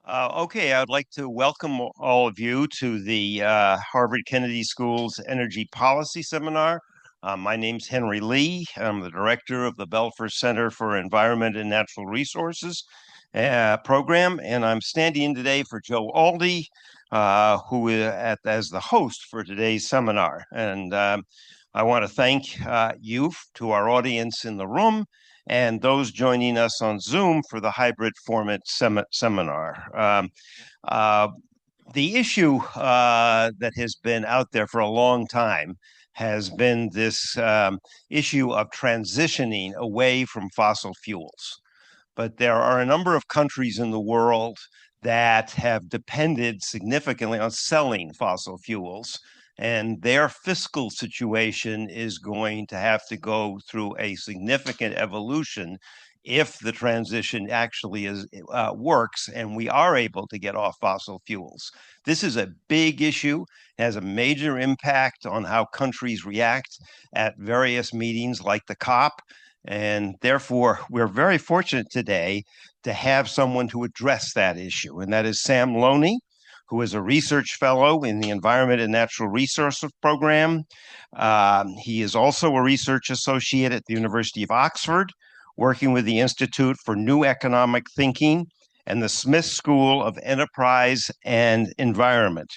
Okay, I'd like to welcome all of you to the Harvard Kennedy School's Energy Policy Seminar. My name's Henry Lee. I'm the director of the Belfer Center for Environment and Natural Resources program, and I'm standing in today for Joe Aldi, who is as the host for today's seminar. And I want to thank you to our audience in the room and those joining us on Zoom for the hybrid format seminar. The issue that has been out there for a long time has been this issue of transitioning away from fossil fuels. But there are a number of countries in the world that have depended significantly on selling fossil fuels, and their fiscal situation is going to have to go through a significant evolution if the transition actually works and we are able to get off fossil fuels. This is a big issue, has a major impact on how countries react at various meetings like the COP. And therefore, we're very fortunate today to have someone to address that issue, and that is Sam Loni, who is a research fellow in the Environment and Natural Resources Program. He is also a research associate at the University of Oxford, working with the Institute for New Economic Thinking and the Smith School of Enterprise and Environment.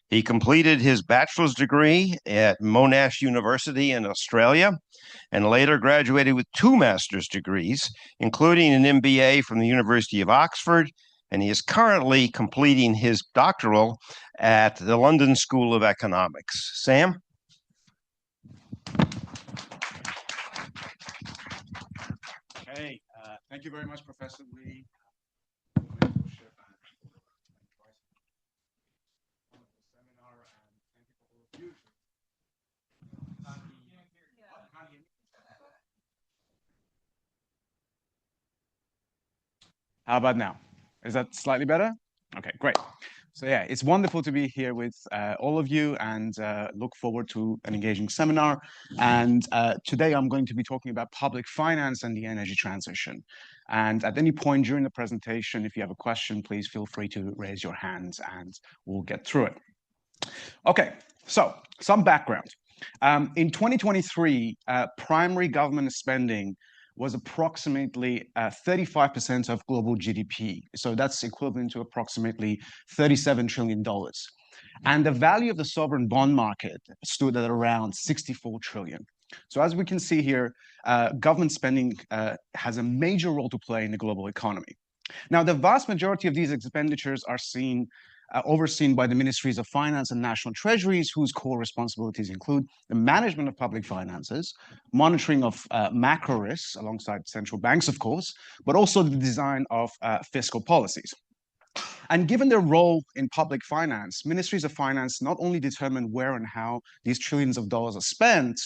He completed his bachelor's degree at Monash University in Australia and later graduated with 2 master's degrees, including an MBA from the University of Oxford, and he is currently completing his doctoral at the London School of Economics. Sam? Hey, thank you very much, Professor Lee. How about now? Is that slightly better? Okay, great. So yeah, it's wonderful to be here with all of you and look forward to an engaging seminar. And today I'm going to be talking about public finance and the energy transition. And at any point during the presentation, if you have a question, please feel free to raise your hands and we'll get through it. Okay, so some background. In 2023, primary government spending was approximately 35% of global GDP. So that's equivalent to approximately $37 trillion. And the value of the sovereign bond market stood at around 64 trillion. So as we can see here, government spending has a major role to play in the global economy. Now, the vast majority of these expenditures are overseen by the ministries of finance and national treasuries, whose core responsibilities include the management of public finances, monitoring of macro risks alongside central banks, of course, but also the design of fiscal policies. And given their role in public finance, ministries of finance not only determine where and how these trillions of dollars are spent,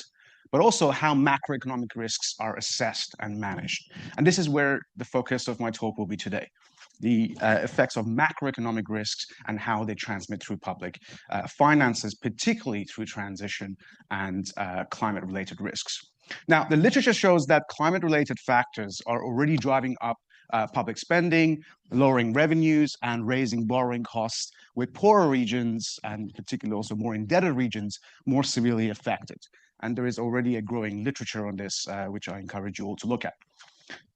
but also how macroeconomic risks are assessed and managed. And this is where the focus of my talk will be today: the effects of macroeconomic risks and how they transmit through public finances, particularly through transition and climate-related risks. Now, the literature shows that climate-related factors are already driving up public spending, lowering revenues, and raising borrowing costs, with poorer regions, and particularly also more indebted regions, more severely affected. And there is already a growing literature on this, which I encourage you all to look at.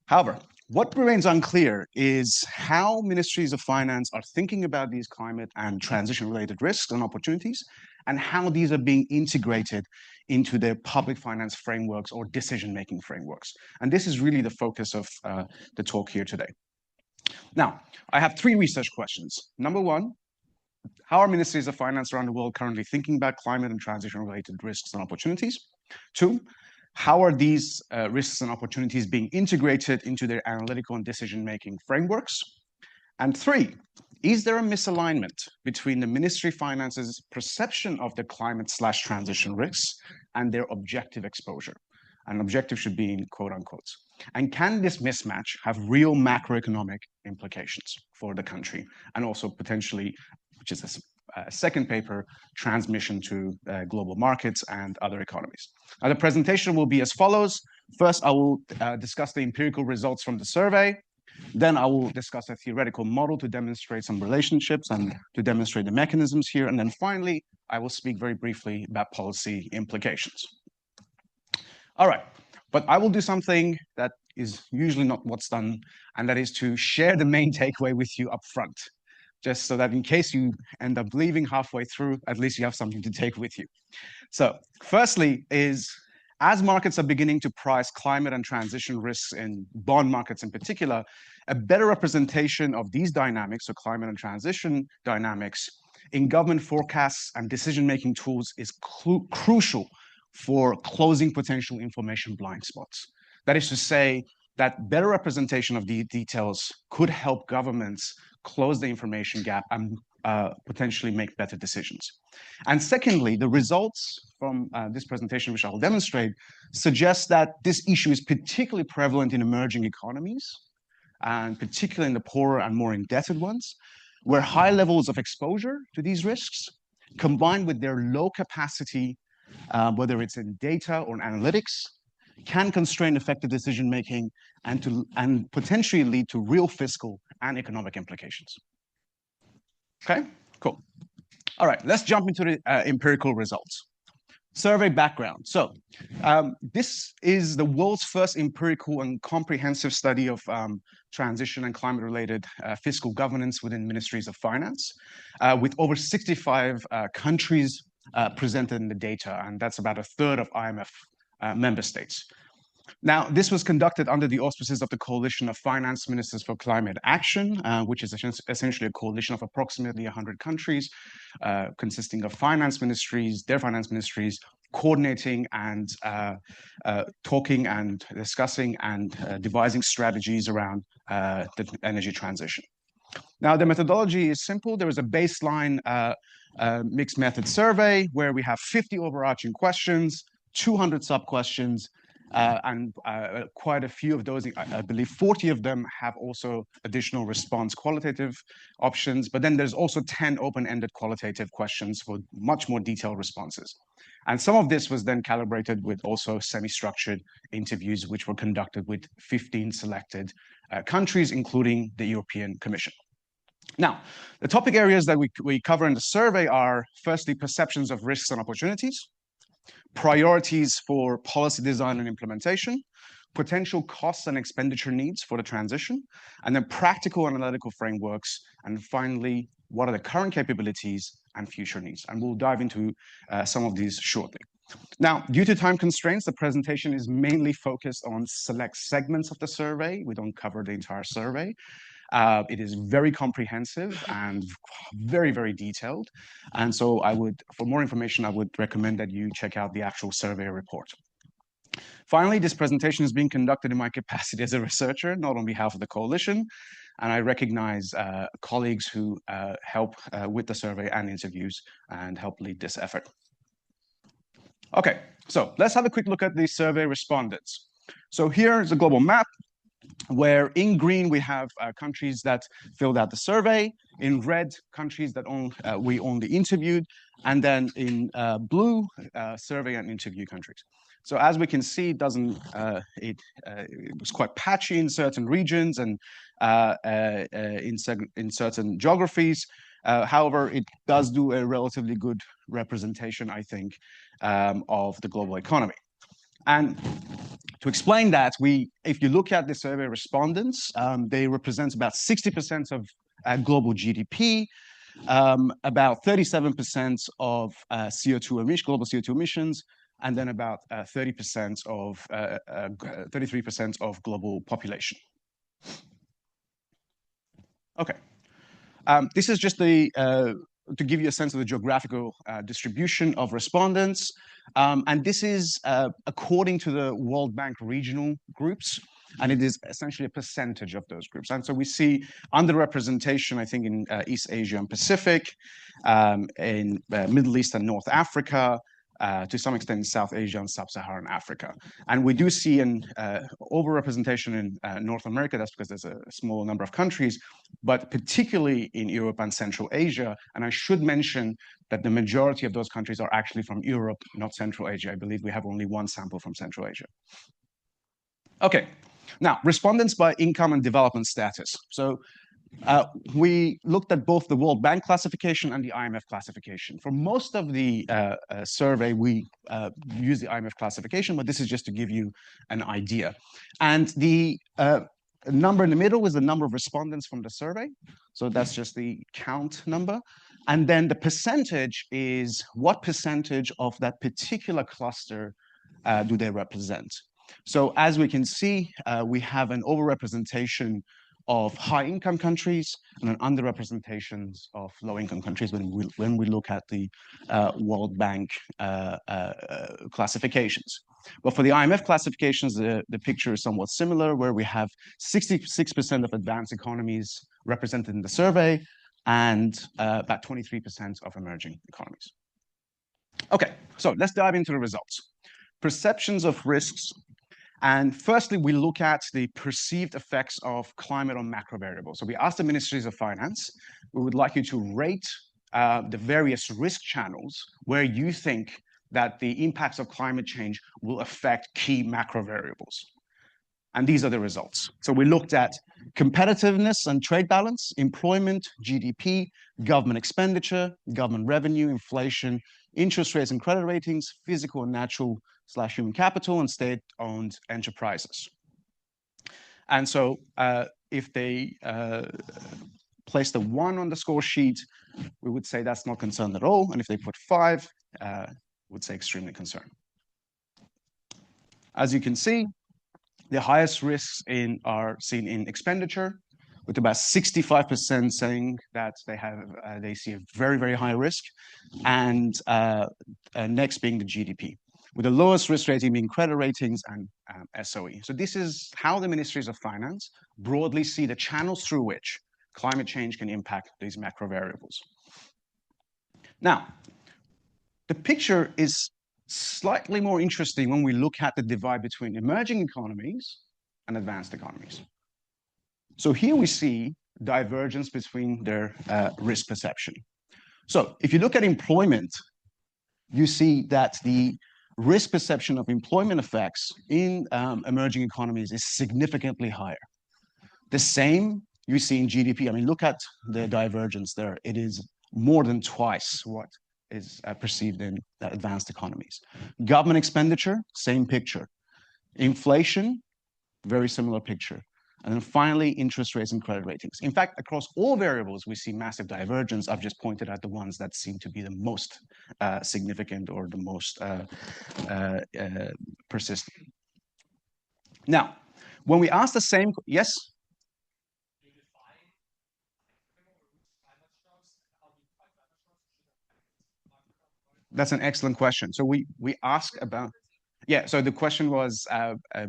However, what remains unclear is how ministries of finance are thinking about these climate and transition-related risks and opportunities, and how these are being integrated into their public finance frameworks or decision-making frameworks. And this is really the focus of the talk here today. Now, I have 3 research questions. Number 1, how are ministries of finance around the world currently thinking about climate and transition-related risks and opportunities? 2, how are these risks and opportunities being integrated into their analytical and decision-making frameworks? And 3, is there a misalignment between the Ministry of Finance's perception of the climate/transition risks and their objective exposure? An objective should be in quote unquote. And can this mismatch have real macroeconomic implications for the country, and also potentially, which is a second paper, transmission to global markets and other economies? Now, the presentation will be as follows. First, I will discuss the empirical results from the survey. Then I will discuss a theoretical model to demonstrate some relationships and to demonstrate the mechanisms here. And then finally, I will speak very briefly about policy implications. All right, but I will do something that is usually not what's done, and that is to share the main takeaway with you up front, just so that in case you end up leaving halfway through, at least you have something to take with you. So firstly is, as markets are beginning to price climate and transition risks in bond markets in particular, a better representation of these dynamics, so climate and transition dynamics, in government forecasts and decision-making tools is crucial for closing potential information blind spots. That is to say that better representation of the details could help governments close the information gap and potentially make better decisions. And secondly, the results from this presentation, which I'll demonstrate, suggest that this issue is particularly prevalent in emerging economies, and particularly in the poorer and more indebted ones, where high levels of exposure to these risks, combined with their low capacity, whether it's in data or in analytics, can constrain effective decision-making and potentially lead to real fiscal and economic implications. Okay, cool. All right, let's jump into the empirical results. Survey background. So this is the world's first empirical and comprehensive study of transition and climate-related fiscal governance within ministries of finance, with over 65 countries presented in the data, and that's about a third of IMF member states. Now, this was conducted under the auspices of the Coalition of Finance Ministers for Climate Action, which is essentially a coalition of approximately 100 countries, consisting of finance ministries, their finance ministries, coordinating and talking and discussing and devising strategies around the energy transition. Now, the methodology is simple. There is a baseline mixed method survey where we have 50 overarching questions, 200 sub-questions, and quite a few of those, I believe 40 of them have also additional response qualitative options, but then there's also 10 open-ended qualitative questions for much more detailed responses. And some of this was then calibrated with also semi-structured interviews, which were conducted with 15 selected countries, including the European Commission. Now, the topic areas that we cover in the survey are, firstly, perceptions of risks and opportunities, priorities for policy design and implementation, potential costs and expenditure needs for the transition, and then practical analytical frameworks, and finally, what are the current capabilities and future needs? And we'll dive into some of these shortly. Now, due to time constraints, the presentation is mainly focused on select segments of the survey. We don't cover the entire survey. It is very comprehensive and very, very detailed. And so for more information, I would recommend that you check out the actual survey report. Finally, this presentation is being conducted in my capacity as a researcher, not on behalf of the coalition. And I recognize colleagues who help with the survey and interviews and help lead this effort. Okay, so let's have a quick look at the survey respondents. So here is a global map, where in green we have countries that filled out the survey, in red countries that we only interviewed, and then in blue survey and interview countries. So as we can see, it was quite patchy in certain regions and in certain geographies. However, it does do a relatively good representation, I think, of the global economy. And to explain that, if you look at the survey respondents, they represent about 60% of global GDP, about 37% of global CO2 emissions, and then about 33% of global population. Okay, this is just to give you a sense of the geographical distribution of respondents. And this is according to the World Bank regional groups, and it is essentially a percentage of those groups. And so we see underrepresentation, I think, in East Asia and Pacific, in Middle East and North Africa, to some extent in South Asia and Sub-Saharan Africa. And we do see an overrepresentation in North America. That's because there's a small number of countries, but particularly in Europe and Central Asia. And I should mention that the majority of those countries are actually from Europe, not Central Asia. I believe we have only one sample from Central Asia. Okay, Now, respondents by income and development status. So we looked at both the World Bank classification and the IMF classification. For most of the survey, we use the IMF classification, but this is just to give you an idea. And the number in the middle is the number of respondents from the survey. So that's just the count number. And then the percentage is what percentage of that particular cluster do they represent. So as we can see, we have an overrepresentation of high-income countries and an underrepresentations of low-income countries when we look at the World Bank classifications. But for the IMF classifications, the picture is somewhat similar, where we have 66% of advanced economies represented in the survey and about 23% of emerging economies. Okay, so let's dive into the results. Perceptions of risks. And firstly, we look at the perceived effects of climate on macro variables. So we asked the ministries of finance, we would like you to rate the various risk channels where you think that the impacts of climate change will affect key macro variables. And these are the results. So we looked at competitiveness and trade balance, employment, GDP, government expenditure, government revenue, inflation, interest rates and credit ratings, physical and natural/human capital, and state-owned enterprises. And so if they place the 1 on the score sheet, we would say that's not concerned at all. And if they put 5, we would say extremely concerned. As you can see, the highest risks are seen in expenditure, with about 65% saying that they see a very, very high risk, and next being the GDP, with the lowest risk rating being credit ratings and SOE. So this is how the ministries of finance broadly see the channels through which climate change can impact these macro variables. Now, the picture is slightly more interesting when we look at the divide between emerging economies and advanced economies. So here we see divergence between their risk perception. So if you look at employment, you see that the risk perception of employment effects in emerging economies is significantly higher. The same you see in GDP. I mean, look at the divergence there. It is more than twice what is perceived in advanced economies. Government expenditure, same picture. Inflation, very similar picture. And then finally, interest rates and credit ratings. In fact, across all variables, we see massive divergence. I've just pointed out the ones that seem to be the most significant or the most persistent. Now, when we ask the same, yes? That's an excellent question. So we ask about, yeah, so the question was,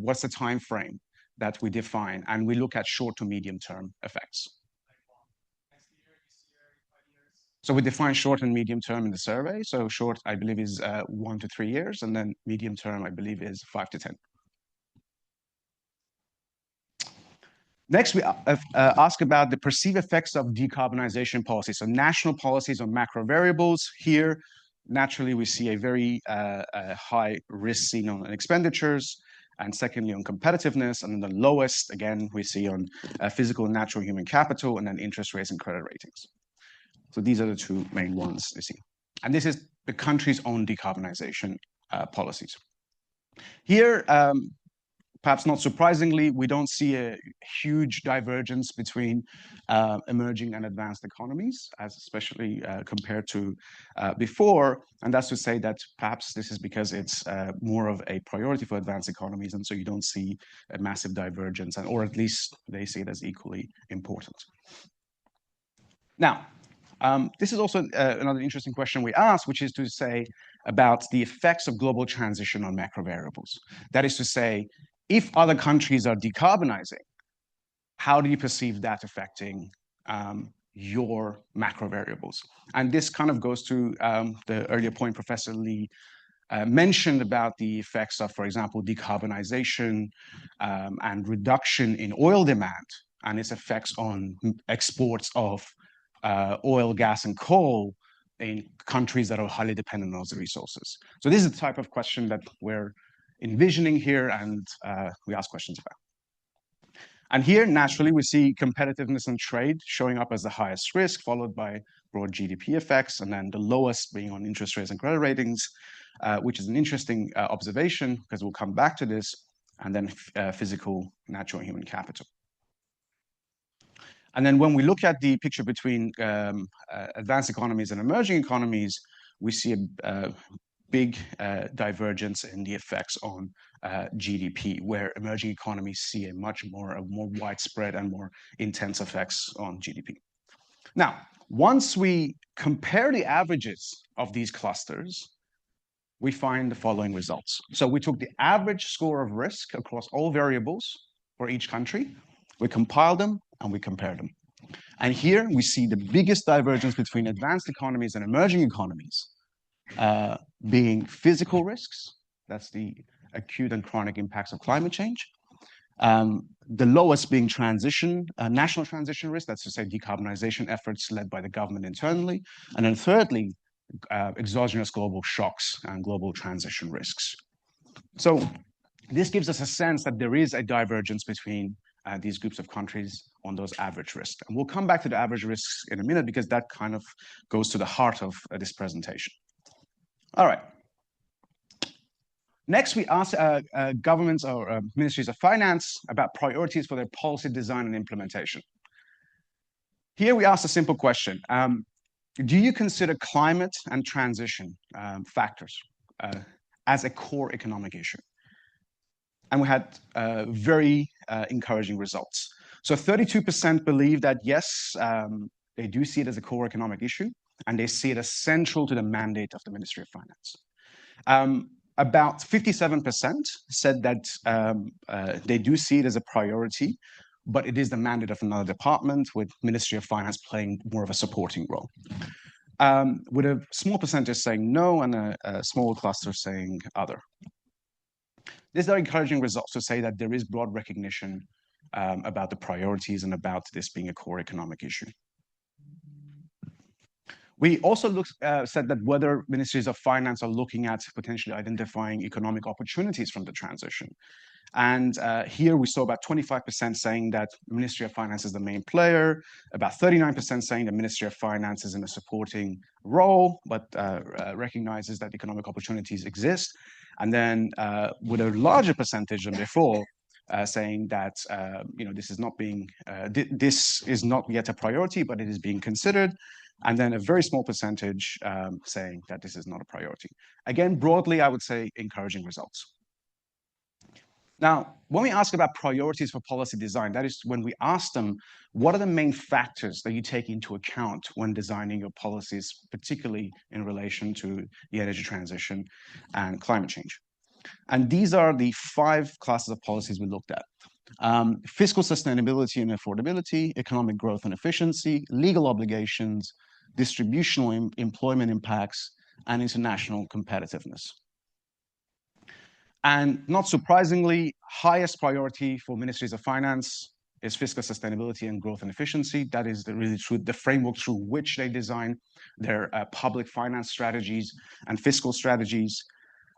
what's the time frame that we define? And we look at short to medium term effects. So we define short and medium term in the survey. So short, I believe, is 1 to 3 years, and then medium term, I believe, is 5 to 10. Next, we ask about the perceived effects of decarbonization policies. So national policies on macro variables. Here, naturally, we see a very high risk seen on expenditures, and secondly on competitiveness, and then the lowest, again, we see on physical and natural human capital, and then interest rates and credit ratings. So these are the two main ones you see. And this is the country's own decarbonization policies. Here, perhaps not surprisingly, we don't see a huge divergence between emerging and advanced economies, as especially compared to before. And that's to say that perhaps this is because it's more of a priority for advanced economies, and so you don't see a massive divergence, or at least they see it as equally important. Now, this is also another interesting question we ask, which is to say about the effects of global transition on macro variables. That is to say, if other countries are decarbonizing, how do you perceive that affecting your macro variables? And this kind of goes to the earlier point Professor Lee mentioned about the effects of, for example, decarbonization and reduction in oil demand and its effects on exports of oil, gas, and coal in countries that are highly dependent on those resources. So this is the type of question that we're envisioning here, and we ask questions about. And here, naturally, we see competitiveness and trade showing up as the highest risk, followed by broad GDP effects, and then the lowest being on interest rates and credit ratings, which is an interesting observation because we'll come back to this, and then physical, natural, and human capital. And then when we look at the picture between advanced economies and emerging economies, we see a big divergence in the effects on GDP, where emerging economies see a more widespread and more intense effects on GDP. Now, once we compare the averages of these clusters, we find the following results. So we took the average score of risk across all variables for each country, we compiled them, and we compared them. And here we see the biggest divergence between advanced economies and emerging economies being physical risks, that's the acute and chronic impacts of climate change. The lowest being national transition risk, that's to say decarbonization efforts led by the government internally. And then thirdly, exogenous global shocks and global transition risks. So this gives us a sense that there is a divergence between these groups of countries on those average risks. And we'll come back to the average risks in a minute because that kind of goes to the heart of this presentation. All right. Next, we ask governments or ministries of finance about priorities for their policy design and implementation. Here we ask a simple question. Do you consider climate and transition factors as a core economic issue? And we had very encouraging results. So 32% believe that yes, they do see it as a core economic issue, and they see it as central to the mandate of the Ministry of Finance. About 57% said that they do see it as a priority, but it is the mandate of another department, with Ministry of Finance playing more of a supporting role. With a small percentage saying no and a small cluster saying other. These are encouraging results to say that there is broad recognition about the priorities and about this being a core economic issue. We also said that whether ministries of finance are looking at potentially identifying economic opportunities from the transition. And here we saw about 25% saying that the Ministry of Finance is the main player, about 39% saying the Ministry of Finance is in a supporting role, but recognizes that economic opportunities exist. And then with a larger percentage than before, saying that this is not yet a priority, but it is being considered. And then a very small percentage saying that this is not a priority. Again, broadly, I would say encouraging results. Now, when we ask about priorities for policy design, that is when we ask them, what are the main factors that you take into account when designing your policies, particularly in relation to the energy transition and climate change? And these are the 5 classes of policies we looked at. Fiscal sustainability and affordability, economic growth and efficiency, legal obligations, distributional employment impacts, and international competitiveness. And not surprisingly, highest priority for ministries of finance is fiscal sustainability and growth and efficiency. That is the framework through which they design their public finance strategies and fiscal strategies.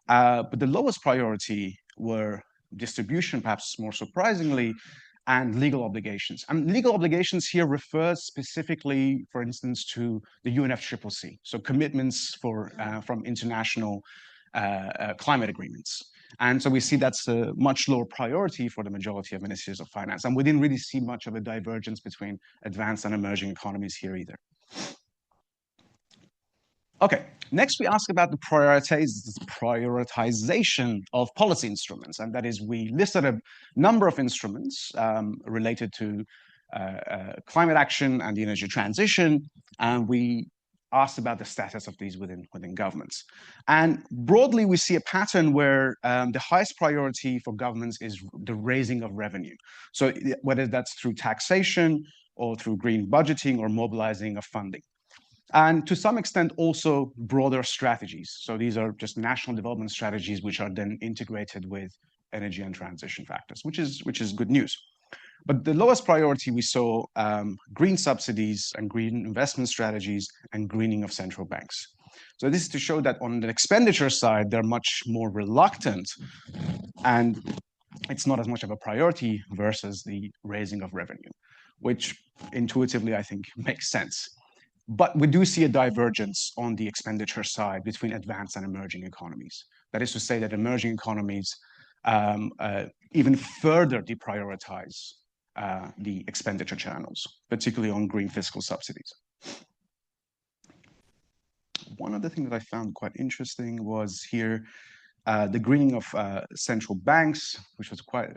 But the lowest priority were distribution, perhaps more surprisingly, and legal obligations. And legal obligations here refers specifically, for instance, to the UNFCCC, so commitments from international climate agreements. And so we see that's a much lower priority for the majority of ministries of finance. And we didn't really see much of a divergence between advanced and emerging economies here either. Okay, next we ask about the prioritization of policy instruments. And that is, we listed a number of instruments related to climate action and the energy transition. And we asked about the status of these within governments. And broadly, we see a pattern where the highest priority for governments is the raising of revenue. So whether that's through taxation or through green budgeting or mobilizing of funding. And to some extent, also broader strategies. So these are just national development strategies, which are then integrated with energy and transition factors, which is good news. But the lowest priority we saw green subsidies and green investment strategies and greening of central banks. So this is to show that on the expenditure side, they're much more reluctant and it's not as much of a priority versus the raising of revenue, which intuitively I think makes sense. But we do see a divergence on the expenditure side between advanced and emerging economies. That is to say that emerging economies even further deprioritize the expenditure channels, particularly on green fiscal subsidies. One other thing that I found quite interesting was here the greening of central banks, which was quite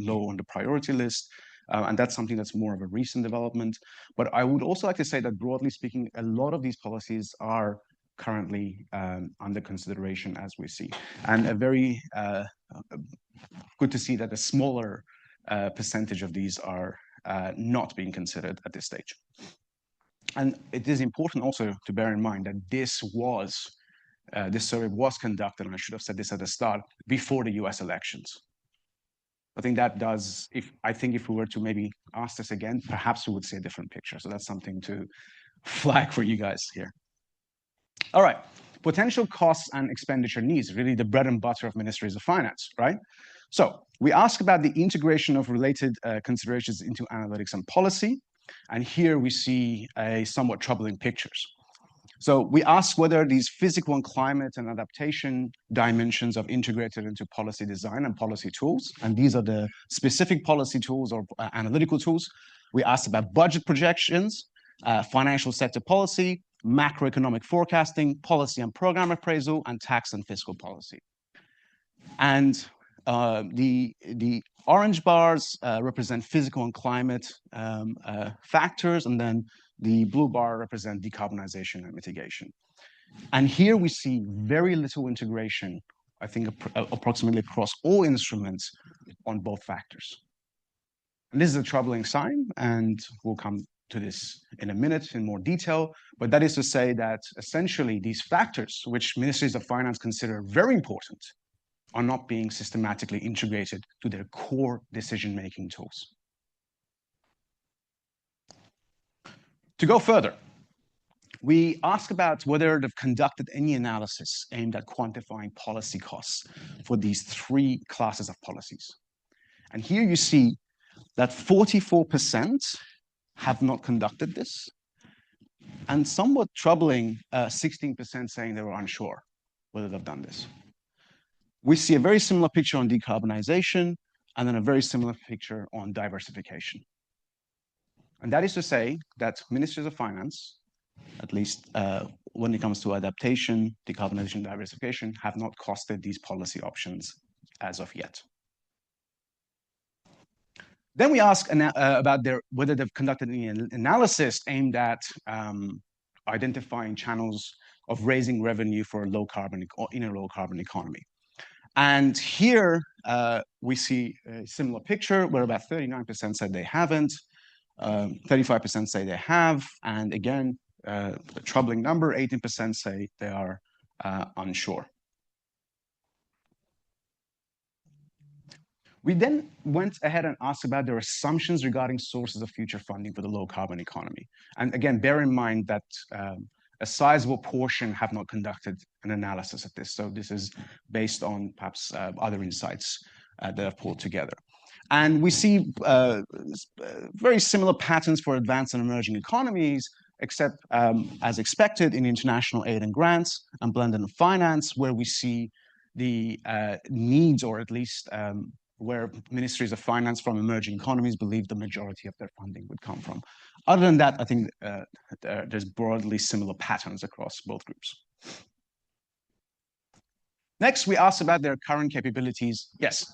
low on the priority list. And that's something that's more of a recent development. But I would also like to say that broadly speaking, a lot of these policies are currently under consideration as we see. And a very good to see that a smaller percentage of these are not being considered at this stage. And it is important also to bear in mind that this survey was conducted, and I should have said this at the start, before the US elections. I think that does, if we were to maybe ask this again, perhaps we would see a different picture. So that's something to flag for you guys here. All right, potential costs and expenditure needs, really the bread and butter of ministries of finance, right? So we ask about the integration of related considerations into analytics and policy. And here we see a somewhat troubling pictures. So we ask whether these physical and climate and adaptation dimensions are integrated into policy design and policy tools. And these are the specific policy tools or analytical tools. We asked about budget projections, financial sector policy, macroeconomic forecasting, policy and program appraisal, and tax and fiscal policy. And the orange bars represent physical and climate factors, and then the blue bar represent decarbonization and mitigation. And here we see very little integration, I think approximately across all instruments on both factors. And this is a troubling sign, and we'll come to this in a minute in more detail, but that is to say that essentially these factors, which ministries of finance consider very important, are not being systematically integrated to their core decision-making tools. To go further, we ask about whether they've conducted any analysis aimed at quantifying policy costs for these three classes of policies. And here you see that 44% have not conducted this, and somewhat troubling, 16% saying they were unsure whether they've done this. We see a very similar picture on decarbonization, and then a very similar picture on diversification. And that is to say that ministries of finance, at least when it comes to adaptation, decarbonization, diversification, have not costed these policy options as of yet. Then we ask about whether they've conducted any analysis aimed at identifying channels of raising revenue for a low carbon or in a low carbon economy. And here we see a similar picture where about 39% said they haven't, 35% say they have, and again, a troubling number, 18% say they are unsure. We then went ahead and asked about their assumptions regarding sources of future funding for the low carbon economy. And again, bear in mind that a sizable portion have not conducted an analysis of this. So this is based on perhaps other insights that are pulled together. And we see very similar patterns for advanced and emerging economies, except as expected in international aid and grants and blended finance, where we see the needs, or at least where ministries of finance from emerging economies believe the majority of their funding would come from. Other than that, I think there's broadly similar patterns across both groups. Next, we asked about their current capabilities. Yes?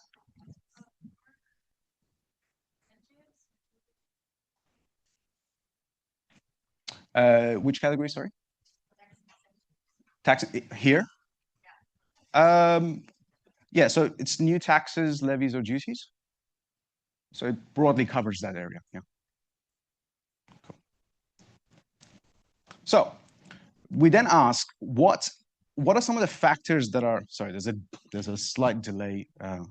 Which category, sorry? Tax here? Yeah, so it's new taxes, levies, or duties. So it broadly covers that area, yeah. Cool. So we then ask, what are some of the factors that are, sorry, there's a slight delay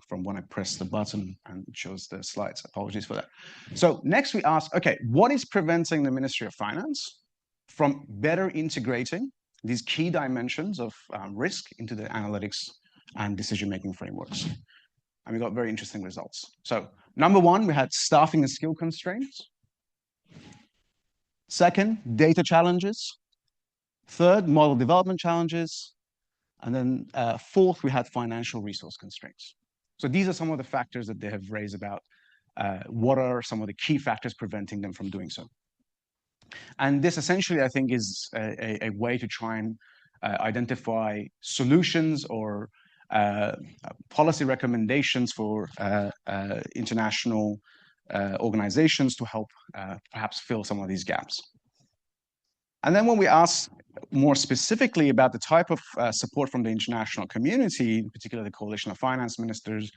from when I press the button and it shows the slides. Apologies for that. So next we ask, okay, what is preventing the Ministry of Finance from better integrating these key dimensions of risk into the analytics and decision-making frameworks? and we got very interesting results. So number one, we had staffing and skill constraints. Second, data challenges. Third, model development challenges. And then fourth, we had financial resource constraints. So these are some of the factors that they have raised about what are some of the key factors preventing them from doing so. And this essentially, I think, is a way to try and identify solutions or policy recommendations for international organizations to help perhaps fill some of these gaps. And then when we ask more specifically about the type of support from the international community, in particular the Coalition of Finance Ministers,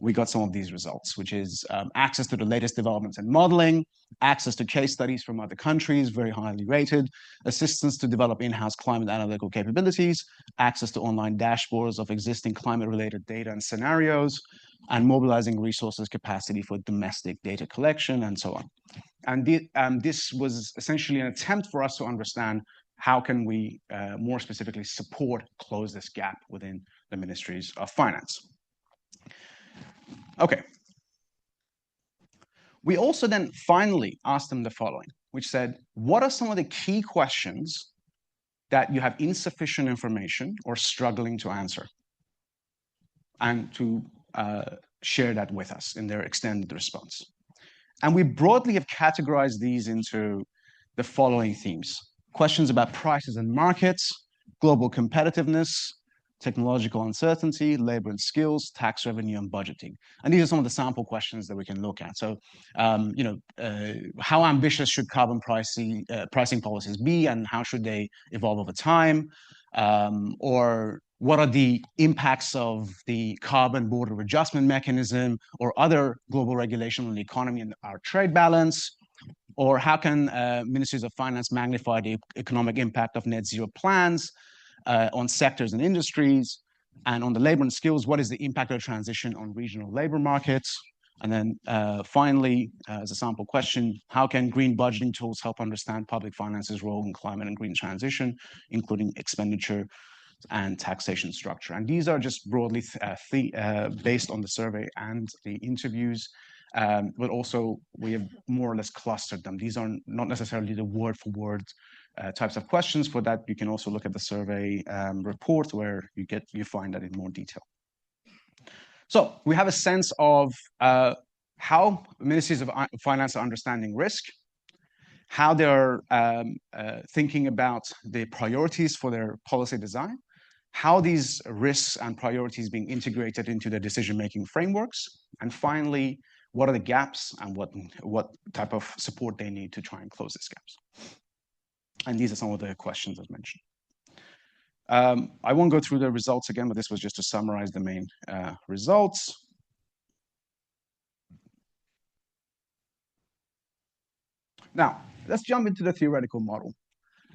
we got some of these results, which is access to the latest developments in modeling, access to case studies from other countries, very highly rated, assistance to develop in-house climate analytical capabilities, access to online dashboards of existing climate-related data and scenarios, and mobilizing resources capacity for domestic data collection, and so on. And this was essentially an attempt for us to understand how can we more specifically close this gap within the ministries of finance. Okay. We also then finally asked them the following, which said, what are some of the key questions that you have insufficient information or struggling to answer? And to share that with us in their extended response. And we broadly have categorized these into the following themes: questions about prices and markets, global competitiveness, technological uncertainty, labor and skills, tax revenue, and budgeting. And these are some of the sample questions that we can look at. So, how ambitious should carbon pricing policies be, and how should they evolve over time? Or what are the impacts of the carbon border adjustment mechanism or other global regulation on the economy and our trade balance? Or how can ministries of finance magnify the economic impact of net zero plans on sectors and industries? And on the labor and skills, what is the impact of transition on regional labor markets? And then finally, as a sample question, how can green budgeting tools help understand public finance's role in climate and green transition, including expenditure and taxation structure? And these are just broadly based on the survey and the interviews, but also we have more or less clustered them. These are not necessarily the word-for-word types of questions. For that, you can also look at the survey report where you find that in more detail. So we have a sense of how ministries of finance are understanding risk, how they're thinking about the priorities for their policy design, how these risks and priorities being integrated into their decision-making frameworks, and finally, what are the gaps and what type of support they need to try and close these gaps. And these are some of the questions as mentioned. I won't go through the results again, but this was just to summarize the main results. Now, let's jump into the theoretical model.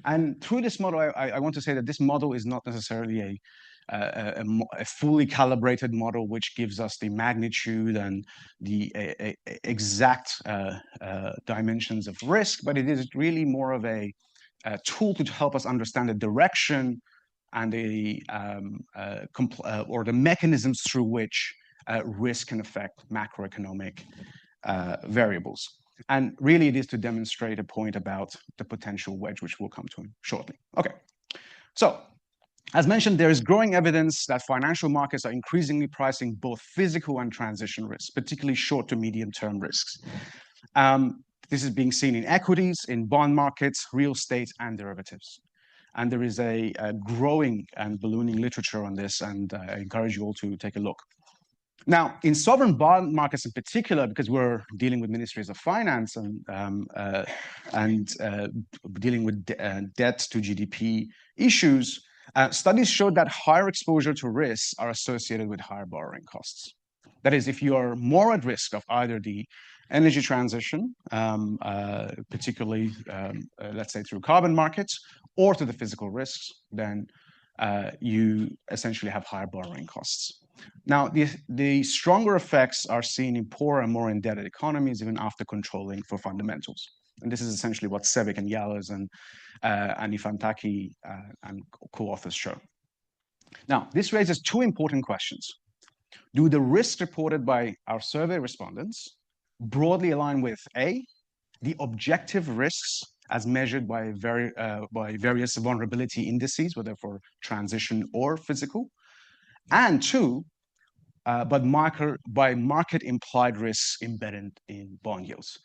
And through this model, I want to say that this model is not necessarily a fully calibrated model which gives us the magnitude and the exact dimensions of risk, but it is really more of a tool to help us understand the direction and the mechanisms through which risk can affect macroeconomic variables. And really, it is to demonstrate a point about the potential wedge, which we'll come to shortly. Okay, so as mentioned, there is growing evidence that financial markets are increasingly pricing both physical and transition risks, particularly short to medium-term risks. This is being seen in equities, in bond markets, real estate, and derivatives. And there is a growing and ballooning literature on this, and I encourage you all to take a look. Now, in sovereign bond markets in particular, because we're dealing with ministries of finance and dealing with debt to GDP issues, studies showed that higher exposure to risks are associated with higher borrowing costs. That is, if you are more at risk of either the energy transition, particularly, let's say, through carbon markets, or to the physical risks, then you essentially have higher borrowing costs. Now, the stronger effects are seen in poorer and more indebted economies, even after controlling for fundamentals. And this is essentially what Sevic and Yalers and and co-authors show. Now, this raises two important questions. Do the risks reported by our survey respondents broadly align with A, the objective risks as measured by various vulnerability indices, whether for transition or physical, and two, by market implied risks embedded in bond yields.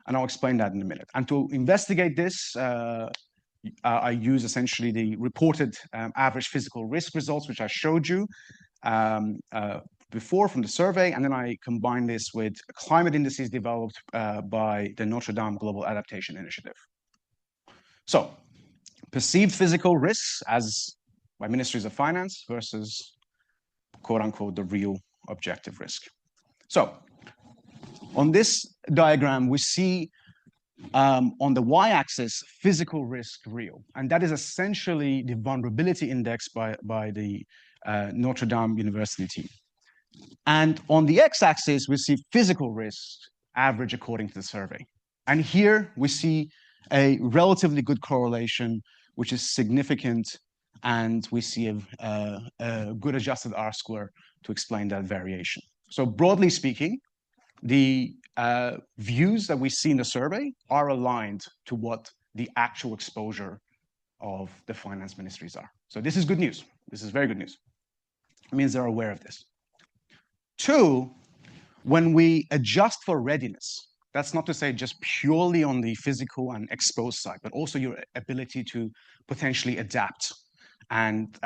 And I'll explain that in a minute. And to investigate this, I use essentially the reported average physical risk results, which I showed you before from the survey, and then I combine this with climate indices developed by the Notre Dame Global Adaptation Initiative. So, perceived physical risks as by ministries of finance versus quote unquote the real objective risk. So, on this diagram, we see on the y-axis physical risk real, and that is essentially the vulnerability index by the Notre Dame University team. And on the x-axis, we see physical risk average according to the survey. And here we see a relatively good correlation, which is significant, and we see a good adjusted R-square to explain that variation. So broadly speaking, the views that we see in the survey are aligned to what the actual exposure of the finance ministries are. So this is good news. This is very good news. It means they're aware of this. Two, when we adjust for readiness, that's not to say just purely on the physical and exposed side, but also your ability to potentially adapt and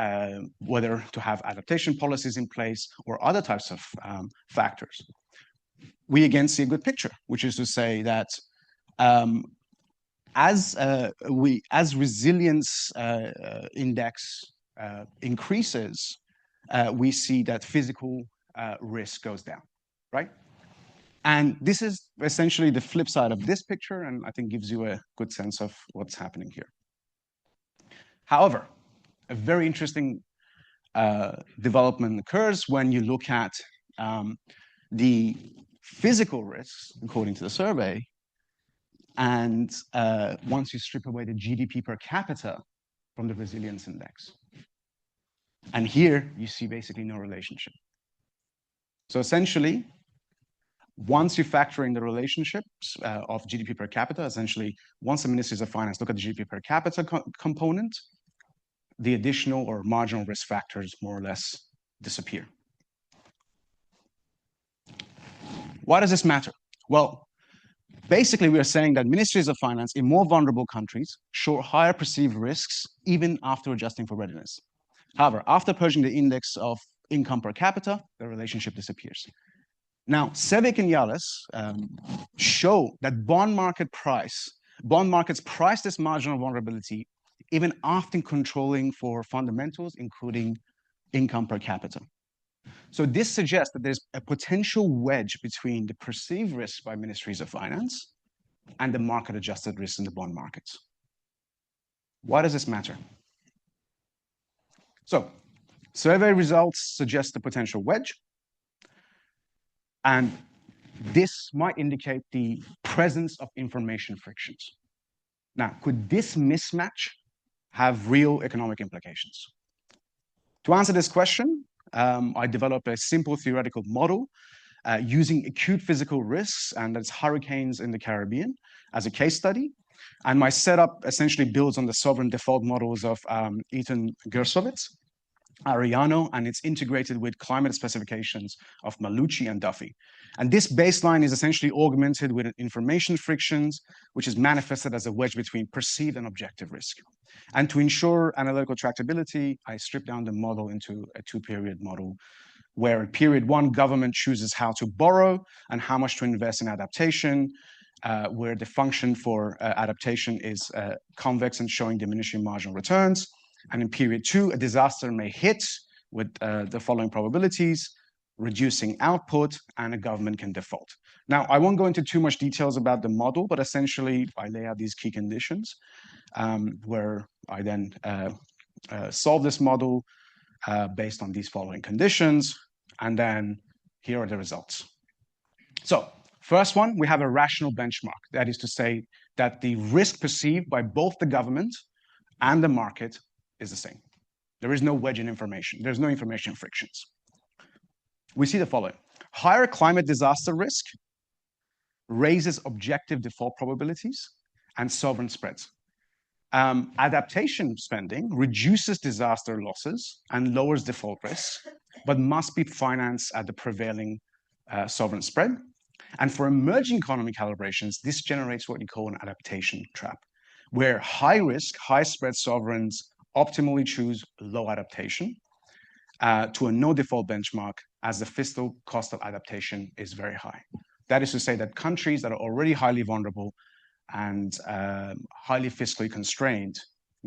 whether to have adaptation policies in place or other types of factors. We again see a good picture, which is to say that as resilience index increases, we see that physical risk goes down, right? And this is essentially the flip side of this picture, and I think gives you a good sense of what's happening here. However, a very interesting development occurs when you look at the physical risks, according to the survey, and once you strip away the GDP per capita from the resilience index. And here you see basically no relationship. So essentially, once you factor in the relationships of GDP per capita, essentially, once the ministries of finance look at the GDP per capita component, the additional or marginal risk factors more or less disappear. Why does this matter? Well, basically, we are saying that ministries of finance in more vulnerable countries show higher perceived risks even after adjusting for readiness. However, after purging the index of income per capita, the relationship disappears. Now, Sevic and Yalis show that bond markets price this marginal vulnerability even after controlling for fundamentals, including income per capita. So this suggests that there's a potential wedge between the perceived risks by ministries of finance and the market-adjusted risks in the bond markets. Why does this matter? So, survey results suggest a potential wedge, and this might indicate the presence of information frictions. Now, could this mismatch have real economic implications? To answer this question, I developed a simple theoretical model using acute physical risks, and that's hurricanes in the Caribbean, as a case study. And my setup essentially builds on the sovereign default models of Ethan Gersowitz, Ariano, and it's integrated with climate specifications of Malucci and Duffy. And this baseline is essentially augmented with information frictions, which is manifested as a wedge between perceived and objective risk. And to ensure analytical tractability, I stripped down the model into a two-period model, where in period one, government chooses how to borrow and how much to invest in adaptation, where the function for adaptation is convex and showing diminishing marginal returns. And in period two, a disaster may hit with the following probabilities, reducing output, and a government can default. Now, I won't go into too much details about the model, but essentially I lay out these key conditions where I then solve this model based on these following conditions, and then here are the results. So, first one, we have a rational benchmark. That is to say that the risk perceived by both the government and the market is the same. There is no wedge in information. There's no information frictions. we see the following. Higher climate disaster risk raises objective default probabilities and sovereign spreads. Adaptation spending reduces disaster losses and lowers default risk, but must be financed at the prevailing sovereign spread. And for emerging economy calibrations, this generates what you call an adaptation trap, where high risk, high spread sovereigns optimally choose low adaptation to a no default benchmark as the fiscal cost of adaptation is very high. That is to say that countries that are already highly vulnerable and highly fiscally constrained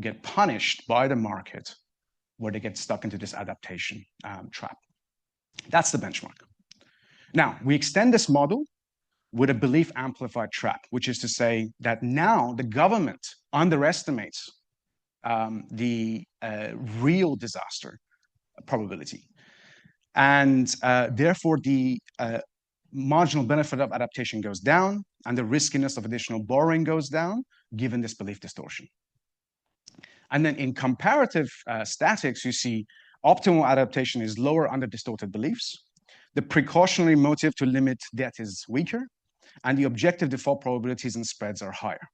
get punished by the market where they get stuck into this adaptation trap. That's the benchmark. Now, we extend this model with a belief amplified trap, which is to say that now the government underestimates the real disaster probability. And therefore, the marginal benefit of adaptation goes down and the riskiness of additional borrowing goes down, given this belief distortion. And then in comparative statics, you see optimal adaptation is lower under distorted beliefs. The precautionary motive to limit debt is weaker, and the objective default probabilities and spreads are higher.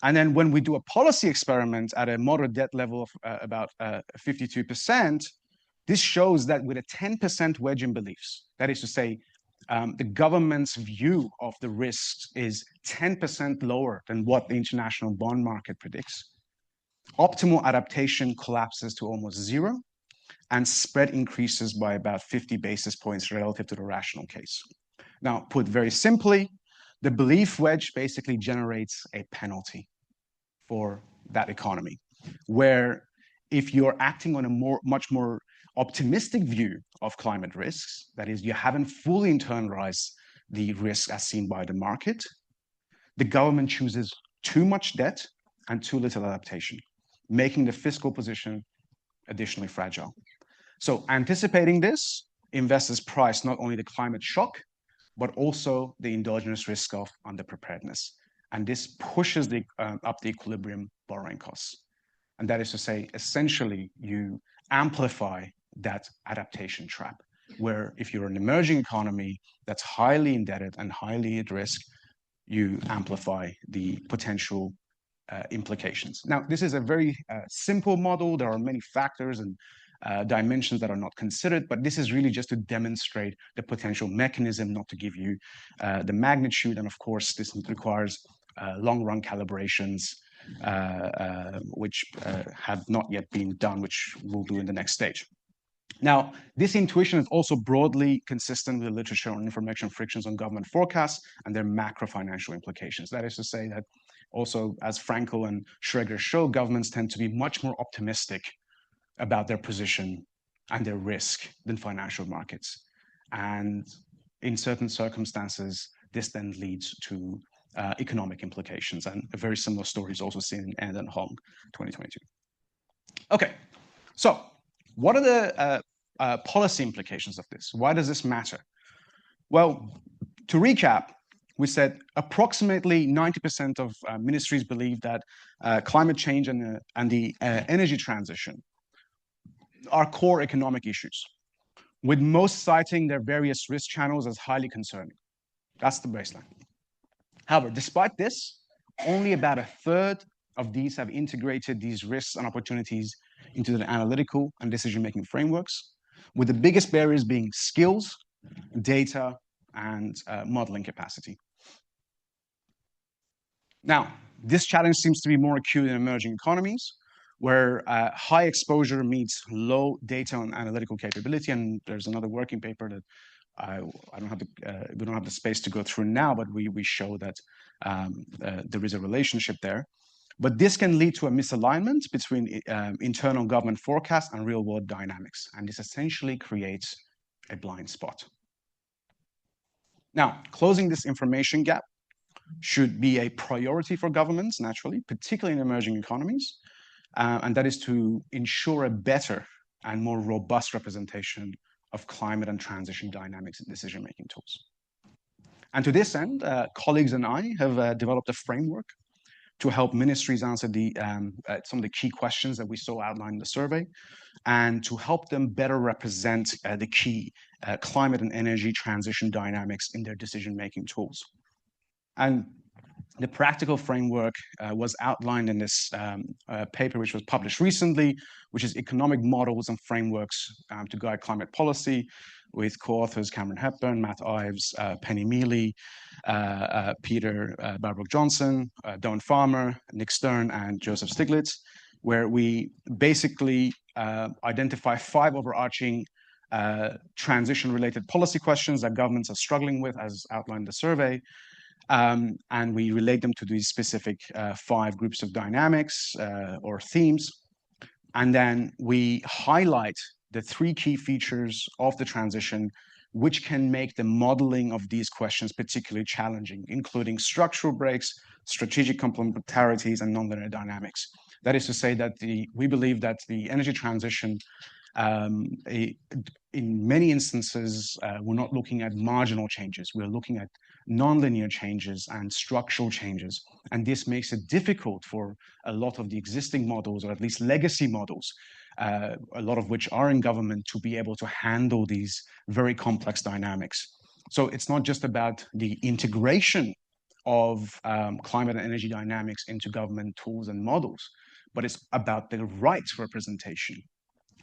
And then when we do a policy experiment at a moderate debt level of about 52%, this shows that with a 10% wedge in beliefs, that is to say, the government's view of the risks is 10% lower than what the international bond market predicts. Optimal adaptation collapses to almost zero, and spread increases by about 50 basis points relative to the rational case. Now, put very simply, the belief wedge basically generates a penalty for that economy, where if you're acting on a much more optimistic view of climate risks, that is, you haven't fully internalized the risk as seen by the market, the government chooses too much debt and too little adaptation, making the fiscal position additionally fragile. So anticipating this, investors price not only the climate shock, but also the endogenous risk of underpreparedness. And this pushes up the equilibrium borrowing costs. And that is to say, essentially, you amplify that adaptation trap, where if you're an emerging economy that's highly indebted and highly at risk, you amplify the potential implications. Now, this is a very simple model. There are many factors and dimensions that are not considered, but this is really just to demonstrate the potential mechanism, not to give you the magnitude. And of course, this requires long-run calibrations, which have not yet been done, which we'll do in the next stage. Now, this intuition is also broadly consistent with the literature on information frictions on government forecasts and their macro-financial implications. That is to say that also, as Frankel and Schreger show, governments tend to be much more optimistic about their position and their risk than financial markets. And in certain circumstances, this then leads to economic implications. And a very similar story is also seen in Ed and Hong, 2022. Okay, so what are the policy implications of this? Why does this matter? Well, to recap, we said approximately 90% of ministries believe that climate change and the energy transition are core economic issues, with most citing their various risk channels as highly concerning. That's the baseline. However, despite this, only about a third of these have integrated these risks and opportunities into the analytical and decision-making frameworks, with the biggest barriers being skills, data, and modeling capacity. Now, this challenge seems to be more acute in emerging economies, where high exposure meets low data and analytical capability. And there's another working paper that we don't have the space to go through now, but we show that there is a relationship there. But this can lead to a misalignment between internal government forecasts and real-world dynamics. And this essentially creates a blind spot. Now, closing this information gap should be a priority for governments, naturally, particularly in emerging economies. And that is to ensure a better and more robust representation of climate and transition dynamics in decision-making tools. And to this end, colleagues and I have developed a framework to help ministries answer some of the key questions that we saw outlined in the survey, and to help them better represent the key climate and energy transition dynamics in their decision-making tools. And the practical framework was outlined in this paper, which was published recently, which is Economic Models and Frameworks to Guide Climate Policy, with co-authors Cameron Hepburn, Matt Ives, Penny Mealy, Peter Barbrook-Johnson, Don Farmer, Nick Stern, and Joseph Stiglitz, where we basically identify 5 overarching transition-related policy questions that governments are struggling with, as outlined in the survey. And we relate them to these specific 5 groups of dynamics or themes. And then we highlight the 3 key features of the transition which can make the modeling of these questions particularly challenging, including structural breaks, strategic complementarities, and nonlinear dynamics. That is to say that we believe that the energy transition, in many instances, we're not looking at marginal changes. We're looking at nonlinear changes and structural changes. And this makes it difficult for a lot of the existing models, or at least legacy models, a lot of which are in government, to be able to handle these very complex dynamics. So it's not just about the integration of climate and energy dynamics into government tools and models, but it's about the right representation.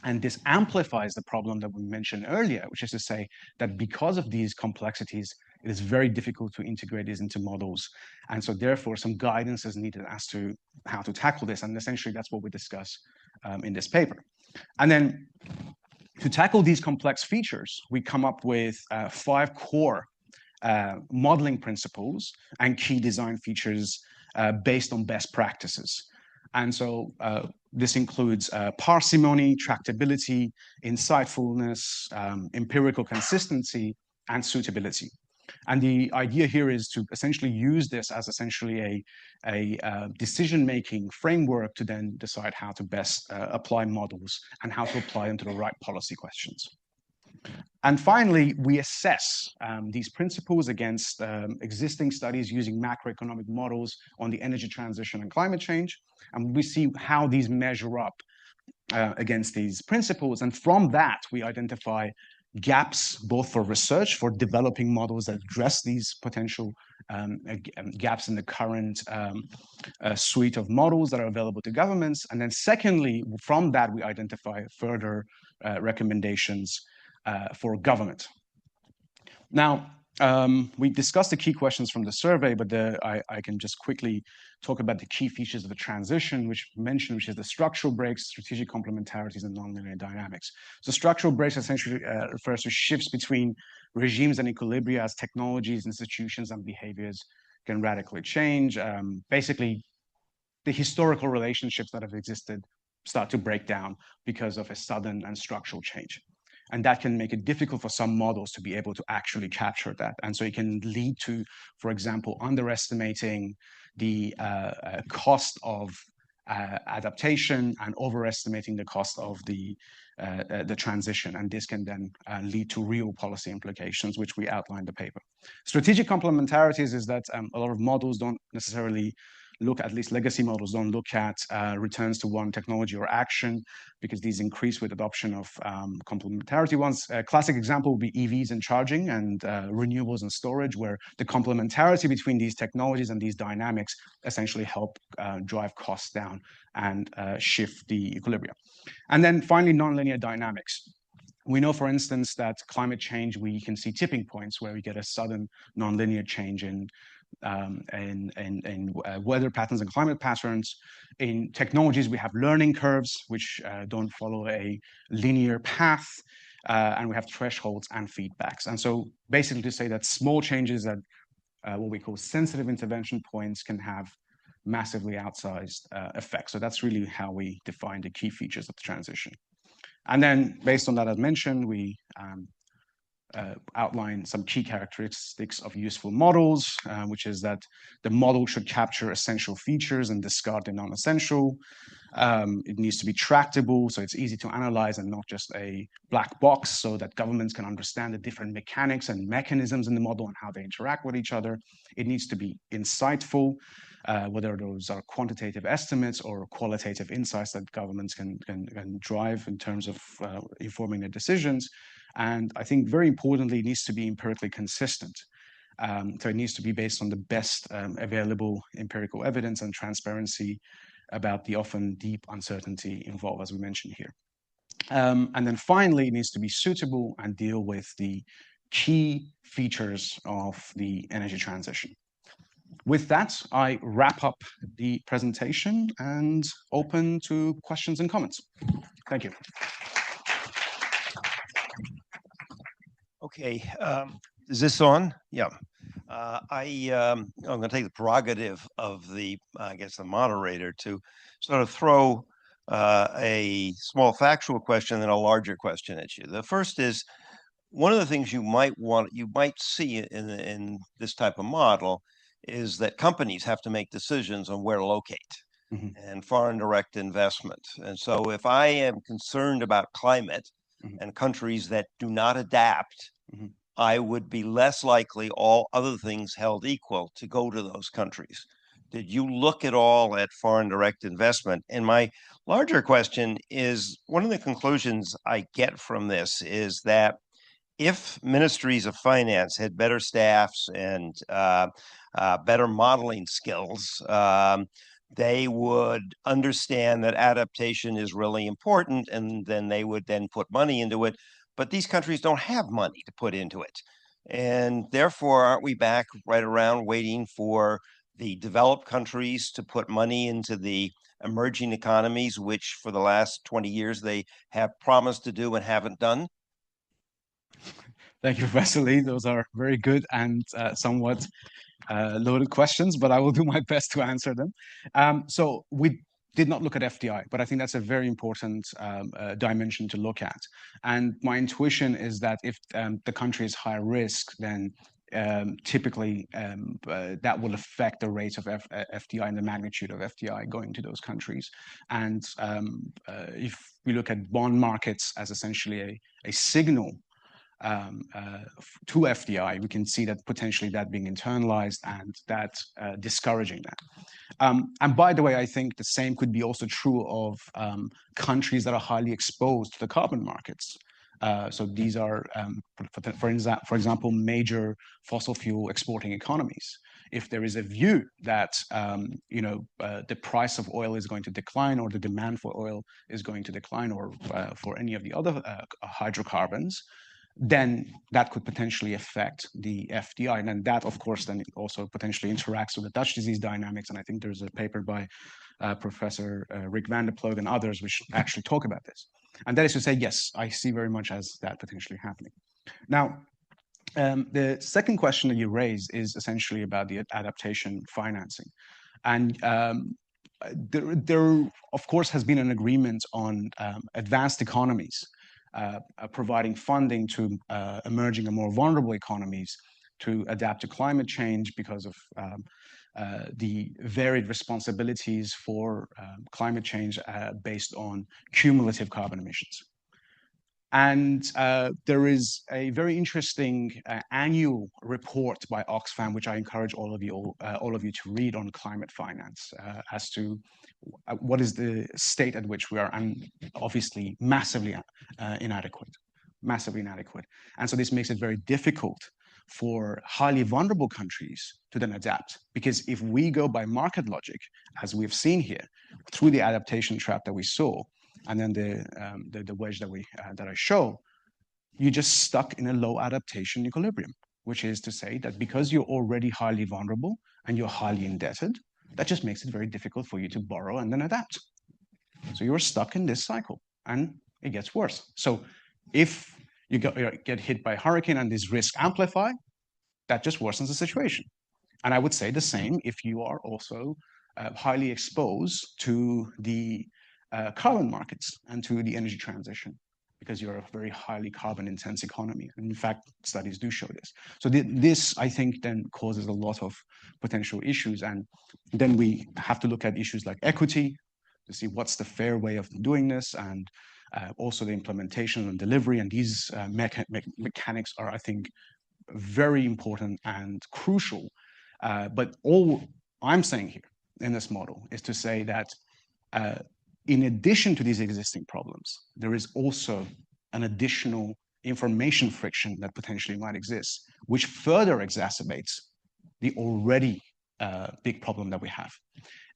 And this amplifies the problem that we mentioned earlier, which is to say that because of these complexities, it is very difficult to integrate these into models. And so therefore, some guidance is needed as to how to tackle this. And essentially, that's what we discuss in this paper. And then to tackle these complex features, we come up with 5 core modeling principles and key design features based on best practices. And so this includes parsimony, tractability, insightfulness, empirical consistency, and suitability. And the idea here is to essentially use this as essentially a decision-making framework to then decide how to best apply models and how to apply them to the right policy questions. And finally, we assess these principles against existing studies using macroeconomic models on the energy transition and climate change. And we see how these measure up against these principles. And from that, we identify gaps, both for research, for developing models that address these potential gaps in the current suite of models that are available to governments. And then secondly, from that, we identify further recommendations for government. Now, we discussed the key questions from the survey, but I can just quickly talk about the key features of the transition, which is the structural breaks, strategic complementarities, and nonlinear dynamics. So structural breaks essentially refers to shifts between regimes and equilibria as technologies, institutions, and behaviors can radically change. Basically, the historical relationships that have existed start to break down because of a sudden and structural change. And that can make it difficult for some models to be able to actually capture that. And so it can lead to, for example, underestimating the cost of adaptation and overestimating the cost of the transition. And this can then lead to real policy implications, which we outlined in the paper. Strategic complementarities is that a lot of models don't necessarily look, at least legacy models don't look at returns to one technology or action, because these increase with adoption of complementarity ones. A classic example would be EVs and charging, and renewables and storage, where the complementarity between these technologies and these dynamics essentially help drive costs down and shift the equilibrium. And then finally, nonlinear dynamics. We know, for instance, that climate change, we can see tipping points where we get a sudden nonlinear change in weather patterns and climate patterns. In technologies, we have learning curves, which don't follow a linear path, and we have thresholds and feedbacks. And so basically to say that small changes at what we call sensitive intervention points can have massively outsized effects. So that's really how we define the key features of the transition. And then based on that, as mentioned, we outline some key characteristics of useful models, which is that the model should capture essential features and discard the non-essential. It needs to be tractable, so it's easy to analyze and not just a black box, so that governments can understand the different mechanics and mechanisms in the model and how they interact with each other. It needs to be insightful. whether those are quantitative estimates or qualitative insights that governments can drive in terms of informing their decisions. And I think very importantly, it needs to be empirically consistent. So it needs to be based on the best available empirical evidence and transparency about the often deep uncertainty involved, as we mentioned here. And then finally, it needs to be suitable and deal with the key features of the energy transition. With that, I wrap up the presentation and open to questions and comments. Thank you. Okay, is this on? Yeah. I'm going to take the prerogative of the, I guess, the moderator to sort of throw a small factual question and then a larger question at you. The first is, one of the things you might see in this type of model is that companies have to make decisions on where to locate and foreign direct investment. And so if I am concerned about climate and countries that do not adapt, I would be less likely, all other things held equal, to go to those countries. Did you look at all at foreign direct investment? And my larger question is, one of the conclusions I get from this is that if ministries of finance had better staffs and better modeling skills, they would understand that adaptation is really important, and then they would then put money into it. But these countries don't have money to put into it. And therefore, aren't we back right around waiting for the developed countries to put money into the emerging economies, which for the last 20 years they have promised to do and haven't done? Thank you, Professor Lee. Those are very good and somewhat loaded questions, but I will do my best to answer them. So we did not look at FDI, but I think that's a very important dimension to look at. And my intuition is that if the country is high risk, then typically that will affect the rate of FDI and the magnitude of FDI going to those countries. And if we look at bond markets as essentially a signal to FDI, we can see that potentially that being internalized and that discouraging that. And by the way, I think the same could be also true of countries that are highly exposed to the carbon markets. So these are, for example, major fossil fuel exporting economies. If there is a view that the price of oil is going to decline, or the demand for oil is going to decline, or for any of the other hydrocarbons, then that could potentially affect the FDI. And then that, of course, then also potentially interacts with the Dutch disease dynamics. And I think there's a paper by Professor Rick van der Ploeg and others which actually talk about this. And that is to say, yes, I see very much as that potentially happening. Now, the second question that you raised is essentially about the adaptation financing. And there, of course, has been an agreement on advanced economies providing funding to emerging and more vulnerable economies to adapt to climate change because of the varied responsibilities for climate change based on cumulative carbon emissions. And there is a very interesting annual report by Oxfam, which I encourage all of you to read, on climate finance, as to what is the state at which we are, and obviously massively inadequate. And so this makes it very difficult for highly vulnerable countries to then adapt. Because if we go by market logic, as we've seen here, through the adaptation trap that we saw, and then the wedge that I show, you're just stuck in a low adaptation equilibrium, which is to say that because you're already highly vulnerable and you're highly indebted, that just makes it very difficult for you to borrow and then adapt. So you're stuck in this cycle, and it gets worse. So if you get hit by a hurricane and these risks amplify, that just worsens the situation. And I would say the same if you are also highly exposed to the carbon markets and to the energy transition, because you're a very highly carbon-intense economy. And in fact, studies do show this. So this, I think, then causes a lot of potential issues. And then we have to look at issues like equity to see what's the fair way of doing this, and also the implementation and delivery. And these mechanics are, I think, very important and crucial. But all I'm saying here in this model is to say that in addition to these existing problems, there is also an additional information friction that potentially might exist, which further exacerbates the already big problem that we have.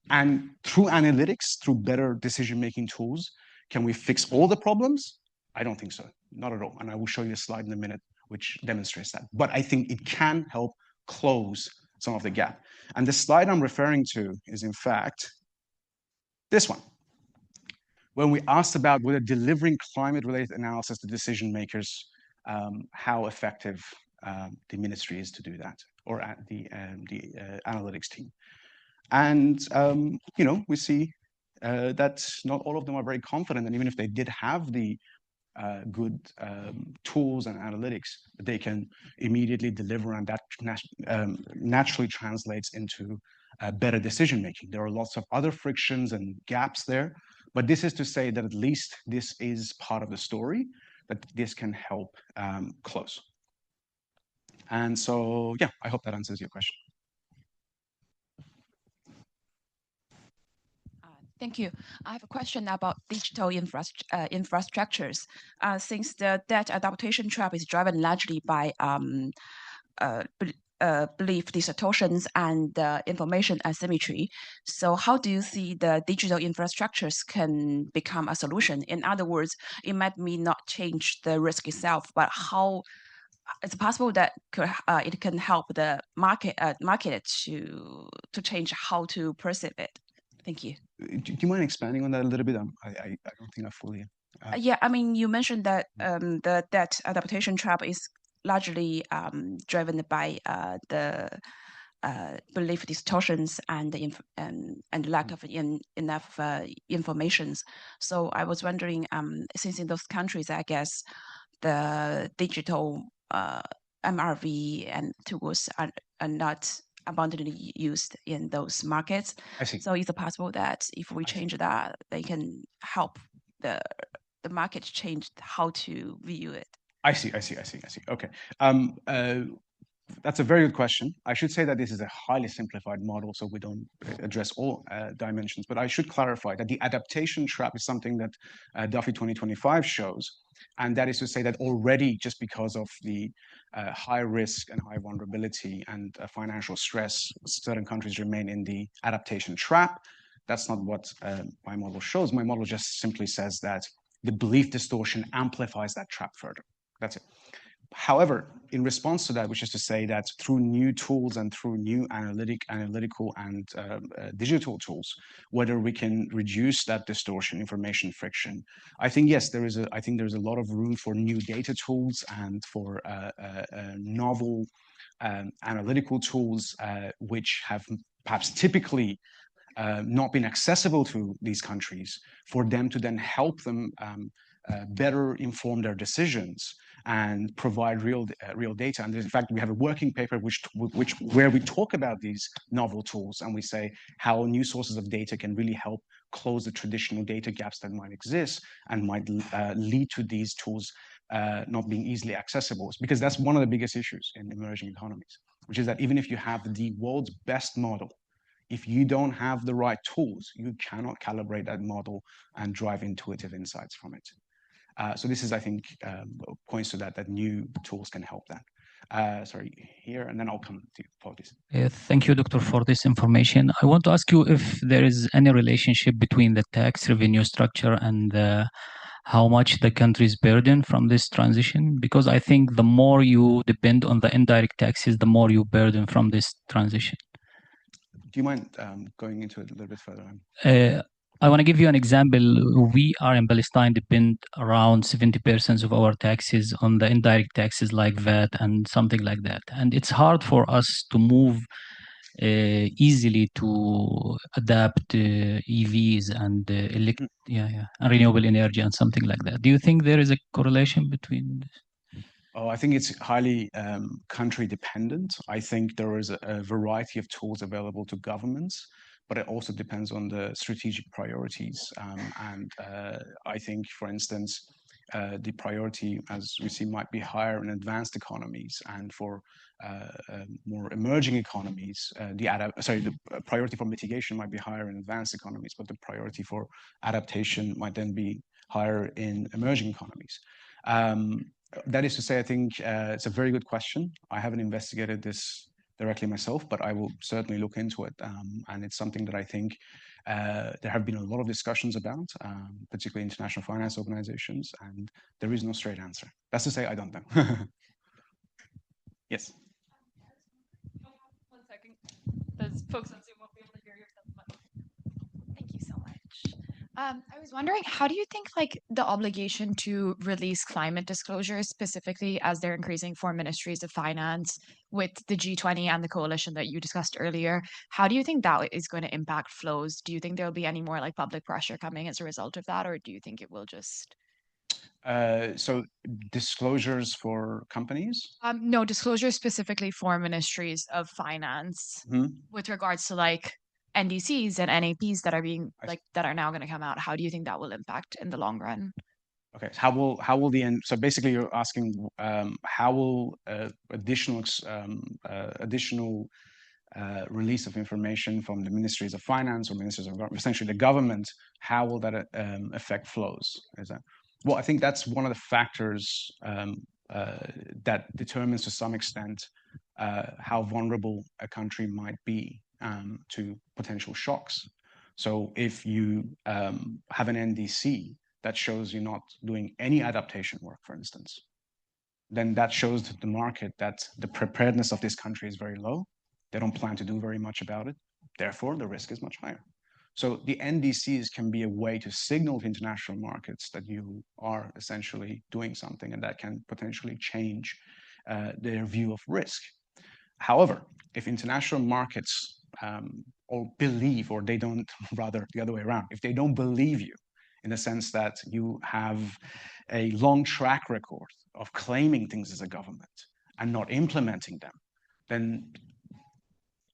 And through analytics, through better decision-making tools, can we fix all the problems? I don't think so, not at all. And I will show you a slide in a minute which demonstrates that. But I think it can help close some of the gap. And the slide I'm referring to is, in fact, this one. When we asked about whether delivering climate-related analysis to decision makers, how effective the ministry is to do that, or at the analytics team. And you know, we see that not all of them are very confident, and even if they did have the good tools and analytics, they can immediately deliver, and that naturally translates into better decision making. There are lots of other frictions and gaps there, but this is to say that at least this is part of the story, that this can help close. And so, yeah, I hope that answers your question. Thank you. I have a question about digital infrastructures. Since the debt adaptation trap is driven largely by belief distortions and information asymmetry, so how do you see the digital infrastructures can become a solution? In other words, it might mean not change the risk itself, but how it's possible that it can help the market to change how to perceive it. Thank you. Do you mind expanding on that a little bit? I don't think I fully. Yeah, I mean, you mentioned that the debt adaptation trap is largely driven by the belief distortions and lack of enough informations. So I was wondering, since in those countries, I guess the digital MRV and tools are not abundantly used in those markets. I see. So is it possible that if we change that, they can help the market change how to view it? I see. Okay. That's a very good question. I should say that this is a highly simplified model, so we don't address all dimensions, but I should clarify that the adaptation trap is something that Duffy 2025 shows. And that is to say that already, just because of the high risk and high vulnerability and financial stress, certain countries remain in the adaptation trap. That's not what my model shows. My model just simply says that the belief distortion amplifies that trap further. That's it. However, in response to that, which is to say that through new tools and through new analytical and digital tools, whether we can reduce that distortion, information friction, I think yes, there is a lot of room for new data tools and for novel analytical tools, which have perhaps typically not been accessible to these countries, for them to then help them better inform their decisions and provide real data. And in fact, we have a working paper where we talk about these novel tools, and we say how new sources of data can really help close the traditional data gaps that might exist and might lead to these tools not being easily accessible. Because that's one of the biggest issues in emerging economies, which is that even if you have the world's best model, if you don't have the right tools, you cannot calibrate that model and drive intuitive insights from it. So this is, I think, points to that new tools can help that. Sorry, here, and then I'll come to you. Apologies. Thank you, Doctor, for this information. I want to ask you if there is any relationship between the tax revenue structure and how much the country's burden from this transition, because I think the more you depend on the indirect taxes, the more you burden from this transition. Do you mind going into it a little bit further? I want to give you an example. We are in Palestine depend around 70% of our taxes on the indirect taxes like VAT and something like that. And it's hard for us to move easily to adapt EVs and and renewable energy and something like that. Do you think there is a correlation between this? Oh, I think it's highly country dependent. I think there is a variety of tools available to governments, but it also depends on the strategic priorities. I think, for instance, the priority, as we see, might be higher in advanced economies, and for more emerging economies, the priority for mitigation might be higher in advanced economies, but the priority for adaptation might then be higher in emerging economies. That is to say, I think it's a very good question. I haven't investigated this directly myself, but I will certainly look into it. And it's something that I think there have been a lot of discussions about, particularly international finance organizations, and there is no straight answer. That's to say, I don't know. Yes. 1 second. Those folks on Zoom won't be able to hear you. Thank you so much. I was wondering, how do you think like the obligation to release climate disclosures, specifically as they're increasing for ministries of finance with the G20 and the coalition that you discussed earlier, how do you think that is going to impact flows? Do you think there'll be any more like public pressure coming as a result of that, or do you think it will just... So disclosures for companies? No, disclosures specifically for ministries of finance with regards to like NDCs and NAPs that are being that are now going to come out. How do you think that will impact in the long run? Okay, how will the end? So basically, you're asking how will additional release of information from the ministries of finance or ministries of government, essentially the government, how will that affect flows? Is that? Well, I think that's one of the factors that determines to some extent how vulnerable a country might be to potential shocks. So if you have an NDC that shows you're not doing any adaptation work, for instance, then that shows to the market that the preparedness of this country is very low. They don't plan to do very much about it. Therefore, the risk is much higher. So the NDCs can be a way to signal to international markets that you are essentially doing something, and that can potentially change their view of risk. However, if international markets or believe, or they don't, rather the other way around, if they don't believe you in the sense that you have a long track record of claiming things as a government and not implementing them, then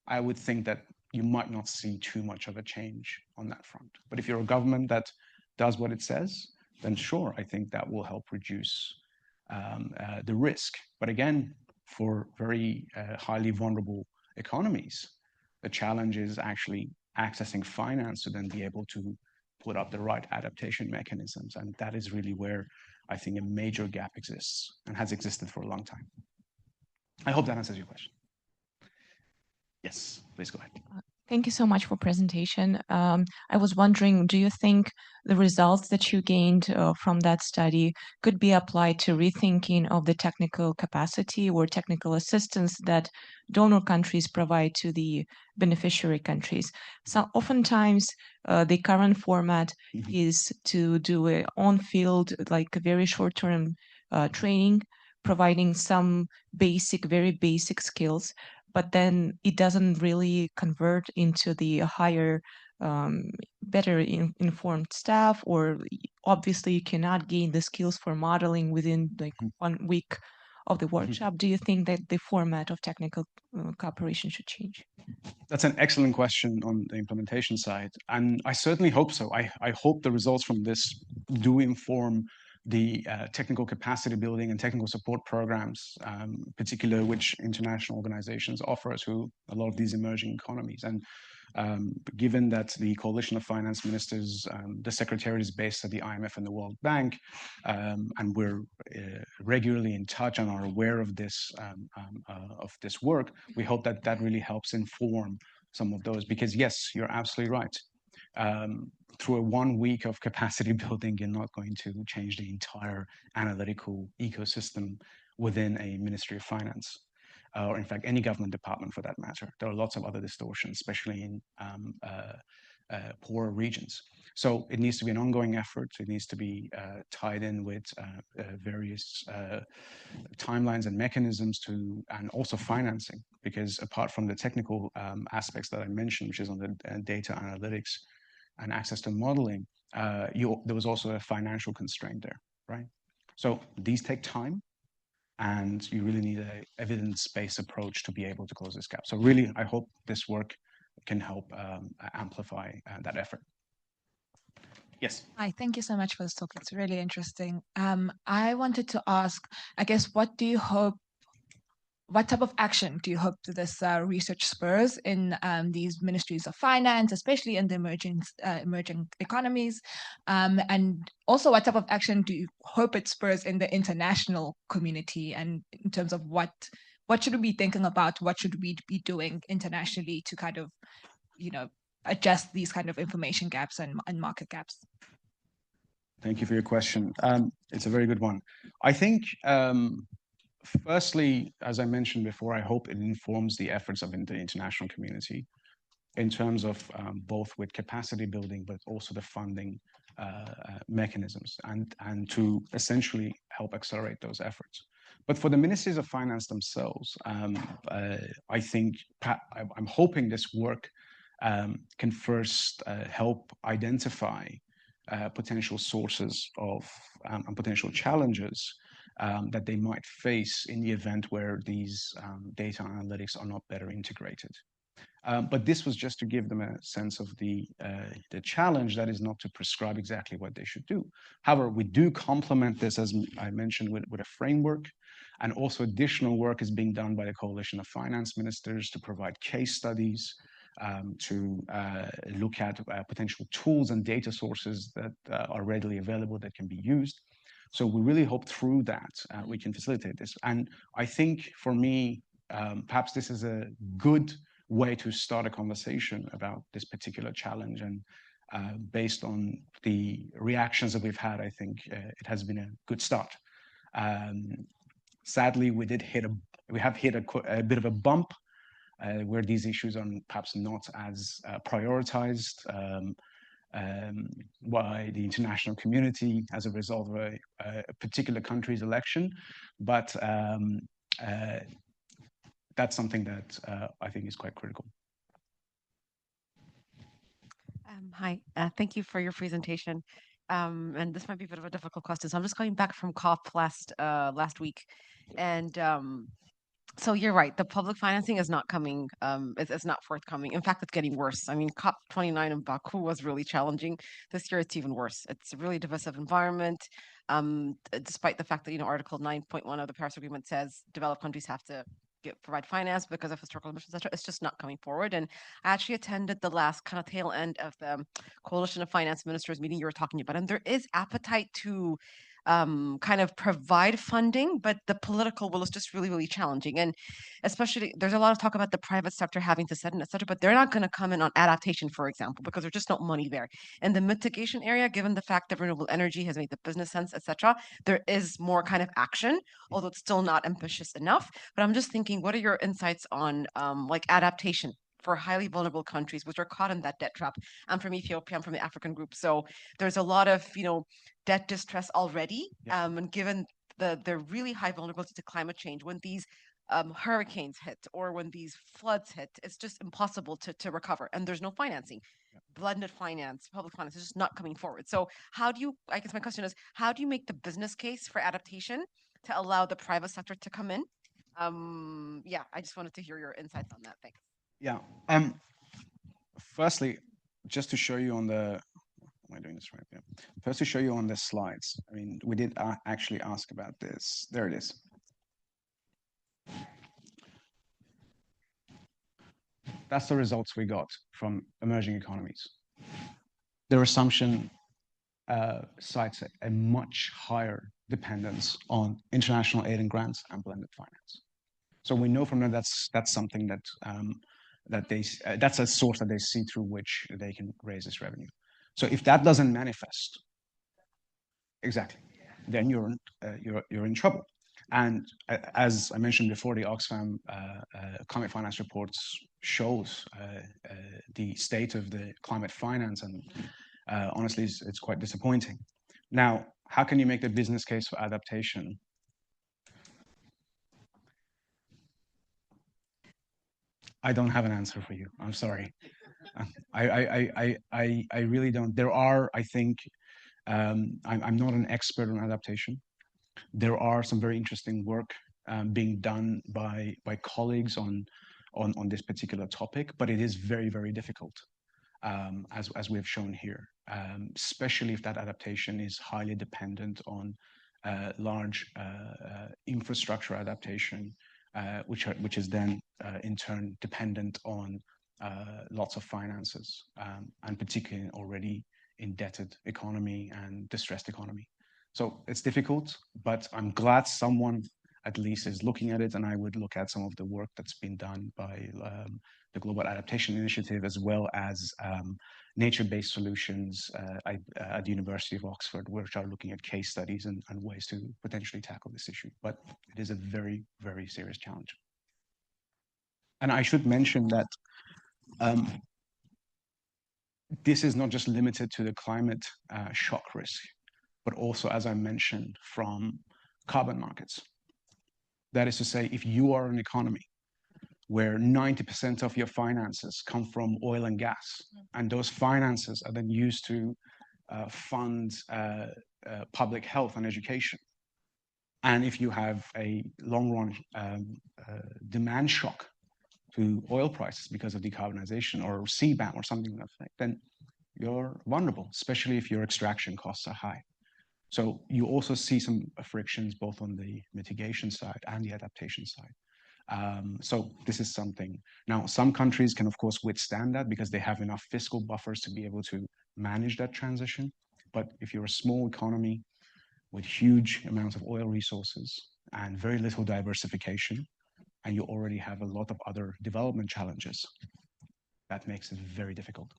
I would think that you might not see too much of a change on that front. But if you're a government that does what it says, then sure, I think that will help reduce the risk. But again, for very highly vulnerable economies, the challenge is actually accessing finance to then be able to put up the right adaptation mechanisms. And that is really where I think a major gap exists and has existed for a long time. I hope that answers your question. Yes, please go ahead. Thank you so much for presentation. I was wondering, do you think the results that you gained from that study could be applied to rethinking of the technical capacity or technical assistance that donor countries provide to the beneficiary countries? So oftentimes the current format is to do a on-field, like a very short-term training, providing some basic, very basic skills, but then it doesn't really convert into the higher, better informed staff, or obviously you cannot gain the skills for modeling within like 1 week of the workshop. Do you think that the format of technical cooperation should change? That's an excellent question on the implementation side, and I certainly hope so. I hope the results from this do inform the technical capacity building and technical support programs, particularly which international organizations offer to a lot of these emerging economies. And given that the Coalition of Finance Ministers, the Secretariat is based at the IMF and the World Bank, and we're regularly in touch and are aware of this work, we hope that that really helps inform some of those. Because yes, you're absolutely right. Through a 1 week of capacity building, you're not going to change the entire analytical ecosystem within a Ministry of Finance, or in fact, any government department for that matter. There are lots of other distortions, especially in poorer regions. So it needs to be an ongoing effort. It needs to be tied in with various timelines and mechanisms and also financing, because apart from the technical aspects that I mentioned, which is on the data analytics and access to modeling, there was also a financial constraint there, right? So these take time, and you really need an evidence-based approach to be able to close this gap. So really, I hope this work can help amplify that effort. Yes. Hi, thank you so much for this talk. It's really interesting. I wanted to ask, I guess, what type of action do you hope that this research spurs in these ministries of finance, especially in the emerging economies? And also, what type of action do you hope it spurs in the international community? And in terms of what should we be thinking about? What should we be doing internationally to kind of, adjust these kind of information gaps and market gaps? Thank you for your question. It's a very good one. I think, firstly, as I mentioned before, I hope it informs the efforts of the international community in terms of both with capacity building, but also the funding mechanisms, and to essentially help accelerate those efforts. But for the ministries of finance themselves, I think I'm hoping this work can first help identify potential sources of and potential challenges that they might face in the event where these data analytics are not better integrated. But this was just to give them a sense of the challenge, that is not to prescribe exactly what they should do. However, we do complement this, as I mentioned, with a framework, and also additional work is being done by the Coalition of Finance Ministers to provide case studies, to look at potential tools and data sources that are readily available that can be used. So we really hope through that we can facilitate this. And I think for me, perhaps this is a good way to start a conversation about this particular challenge. And based on the reactions that we've had, I think it has been a good start. Sadly, we have hit a bit of a bump where these issues are perhaps not as prioritized by the international community as a result of a particular country's election. But that's something that I think is quite critical. Hi, thank you for your presentation. And this might be a bit of a difficult question. So I'm just coming back from COP last week, and so you're right. The public financing is not coming. It's not forthcoming. In fact, it's getting worse. I mean, COP29 in Baku was really challenging. This year, it's even worse. It's a really divisive environment. Despite the fact that Article 9.1 of the Paris Agreement says developed countries have to provide finance because of historical emissions, etc. It's just not coming forward. And I actually attended the last kind of tail end of the Coalition of Finance Ministers meeting you were talking about, and there is appetite to kind of provide funding, but the political will is just really, really challenging. And especially, there's a lot of talk about the private sector having to set in, et cetera, but they're not going to come in on adaptation, for example, because there's just no money there. In the mitigation area, given the fact that renewable energy has made the business sense, et cetera, there is more kind of action, although it's still not ambitious enough. But I'm just thinking, what are your insights on like adaptation for highly vulnerable countries which are caught in that debt trap? I'm from Ethiopia, I'm from the African group. So there's a lot of, debt distress already. Yeah. And given the really high vulnerability to climate change, when these hurricanes hit or when these floods hit, it's just impossible to recover. And there's no financing. Yeah. Blended finance, public finance is just not coming forward. So I guess my question is, how do you make the business case for adaptation to allow the private sector to come in? Yeah, I just wanted to hear your insights on that. Thanks. Yeah. Firstly, just to show you on the, am I doing this right? Yeah. First, to show you on the slides. I mean, we did actually ask about this. There it is. That's the results we got from emerging economies. Their assumption cites a much higher dependence on international aid and grants and blended finance. So we know from there that's something that that's a source that they see through which they can raise this revenue. So if that doesn't manifest, exactly, then you're in trouble. And as I mentioned before, the Oxfam climate finance reports shows the state of the climate finance, and honestly, it's quite disappointing. Now, how can you make the business case for adaptation? I don't have an answer for you. I'm sorry. I really don't. There are, I think, I'm not an expert on adaptation. There are some very interesting work being done by colleagues on this particular topic, but it is very, very difficult. as we have shown here, especially if that adaptation is highly dependent on large infrastructure adaptation, which is then in turn dependent on lots of finances, and particularly in already indebted economy and distressed economy. So it's difficult, but I'm glad someone at least is looking at it, and I would look at some of the work that's been done by the Global Adaptation Initiative, as well as nature-based solutions at the University of Oxford, which are looking at case studies and ways to potentially tackle this issue. But it is a very, very serious challenge. And I should mention that this is not just limited to the climate shock risk, but also, as I mentioned, from carbon markets. That is to say, if you are an economy where 90% of your finances come from oil and gas, and those finances are then used to fund public health and education, and if you have a long-run demand shock to oil prices because of decarbonization or CBAM or something like that, then you're vulnerable, especially if your extraction costs are high. So you also see some frictions both on the mitigation side and the adaptation side. So this is something. Now, some countries can, of course, withstand that because they have enough fiscal buffers to be able to manage that transition. But if you're a small economy with huge amounts of oil resources and very little diversification, and you already have a lot of other development challenges, that makes it very difficult.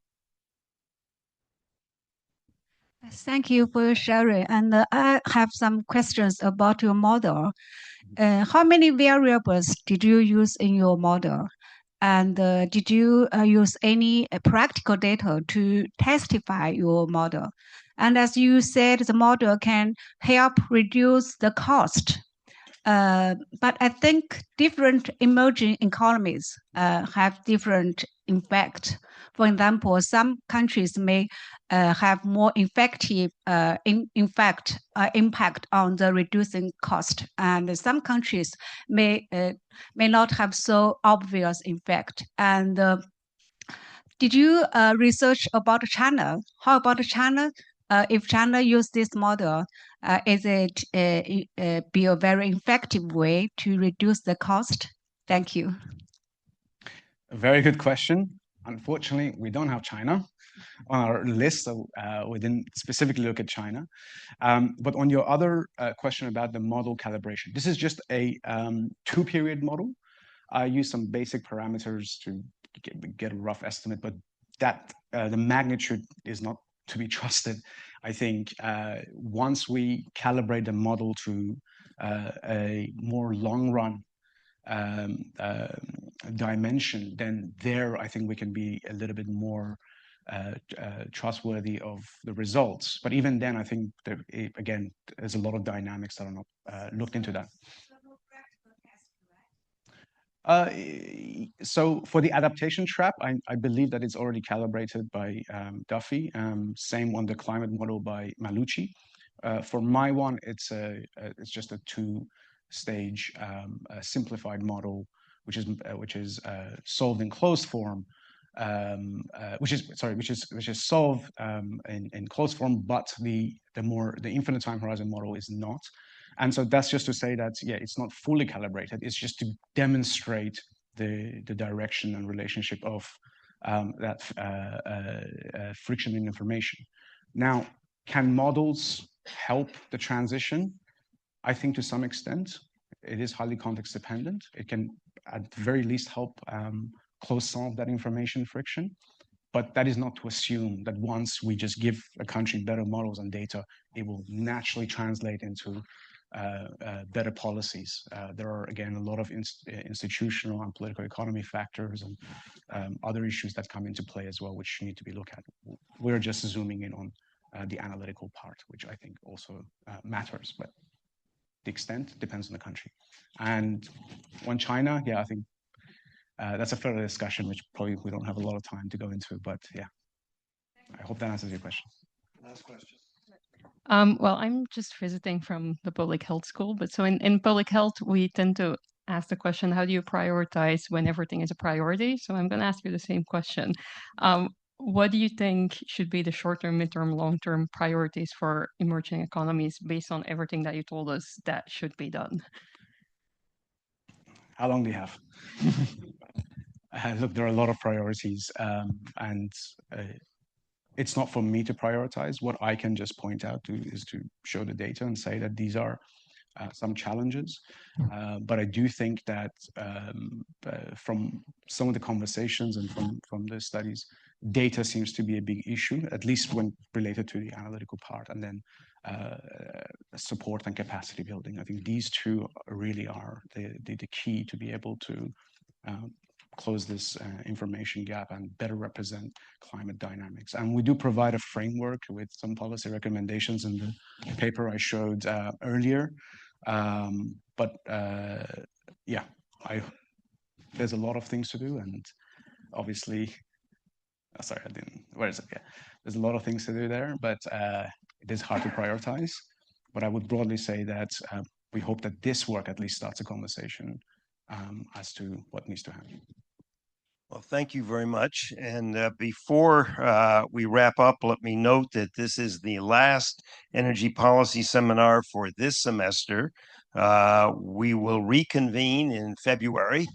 Thank you for sharing. And I have some questions about your model. How many variables did you use in your model? And did you use any practical data to testify your model? And as you said, the model can help reduce the cost. But I think different emerging economies have different impact. For example, some countries may have more effective impact on the reducing cost, and some countries may not have so obvious effect. And did you research about China? How about China? If China use this model, is it be a very effective way to reduce the cost? Thank you. A very good question. Unfortunately, we don't have China on our list, so we didn't specifically look at China. But on your other question about the model calibration, this is just a two-period model. I use some basic parameters to get a rough estimate, but that the magnitude is not to be trusted. I think once we calibrate the model to a more long-run dimension, then there I think we can be a little bit more trustworthy of the results. But even then, I think there, again, there's a lot of dynamics that are not looked into that. So for the adaptation trap, I believe that it's already calibrated by Duffy. Same on the climate model by Malucci. For my one, it's just a two-stage simplified model, which is solved in closed form. Which is solved in closed form, but the infinite time horizon model is not. And so that's just to say that, yeah, it's not fully calibrated. It's just to demonstrate the direction and relationship of that friction in information. Now, can models help the transition? I think to some extent. It is highly context dependent. It can at the very least help close some of that information friction. But that is not to assume that once we just give a country better models and data, it will naturally translate into better policies. There are, again, a lot of institutional and political economy factors and other issues that come into play as well, which need to be looked at. We're just zooming in on the analytical part, which I think also matters, but the extent depends on the country. And on China, yeah, I think that's a further discussion, which probably we don't have a lot of time to go into, but yeah, I hope that answers your question. Last question. Well, I'm just visiting from the public health school, but so in public health, we tend to ask the question, how do you prioritize when everything is a priority? So I'm going to ask you the same question. what do you think should be the short-term, midterm, long-term priorities for emerging economies based on everything that you told us that should be done? How long do you have? Look, there are a lot of priorities, and it's not for me to prioritize. What I can just point out is to show the data and say that these are some challenges. But I do think that from some of the conversations and from the studies, data seems to be a big issue, at least when related to the analytical part, and then support and capacity building. I think these two really are the key to be able to close this information gap and better represent climate dynamics. And we do provide a framework with some policy recommendations in the paper I showed earlier. But yeah, there's a lot of things to do, and obviously, sorry, I didn't, where is it? Yeah, there's a lot of things to do there, but it is hard to prioritize. But I would broadly say that we hope that this work at least starts a conversation as to what needs to happen. Well, thank you very much. And before we wrap up, let me note that this is the last energy policy seminar for this semester. We will reconvene in February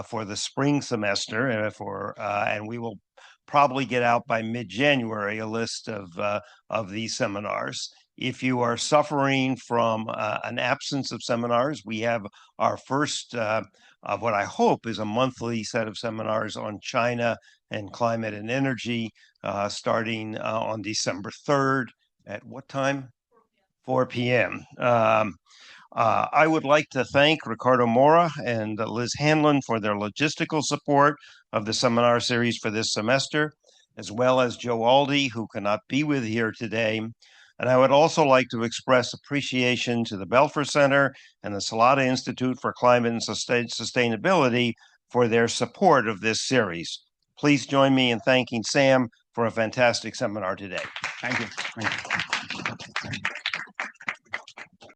for the spring semester, and we will probably get out by mid-January a list of these seminars. If you are suffering from an absence of seminars, we have our first of what I hope is a monthly set of seminars on China and climate and energy, starting on December 3rd at what time? 4 p.m. I would like to thank Ricardo Mora and Liz Hanlon for their logistical support of the seminar series for this semester, as well as Joe Aldi, who cannot be with here today. And I would also like to express appreciation to the Belfer Center and the Salada Institute for Climate and Sustainability for their support of this series. Please join me in thanking Sam for a fantastic seminar today. Thank you. Thank you.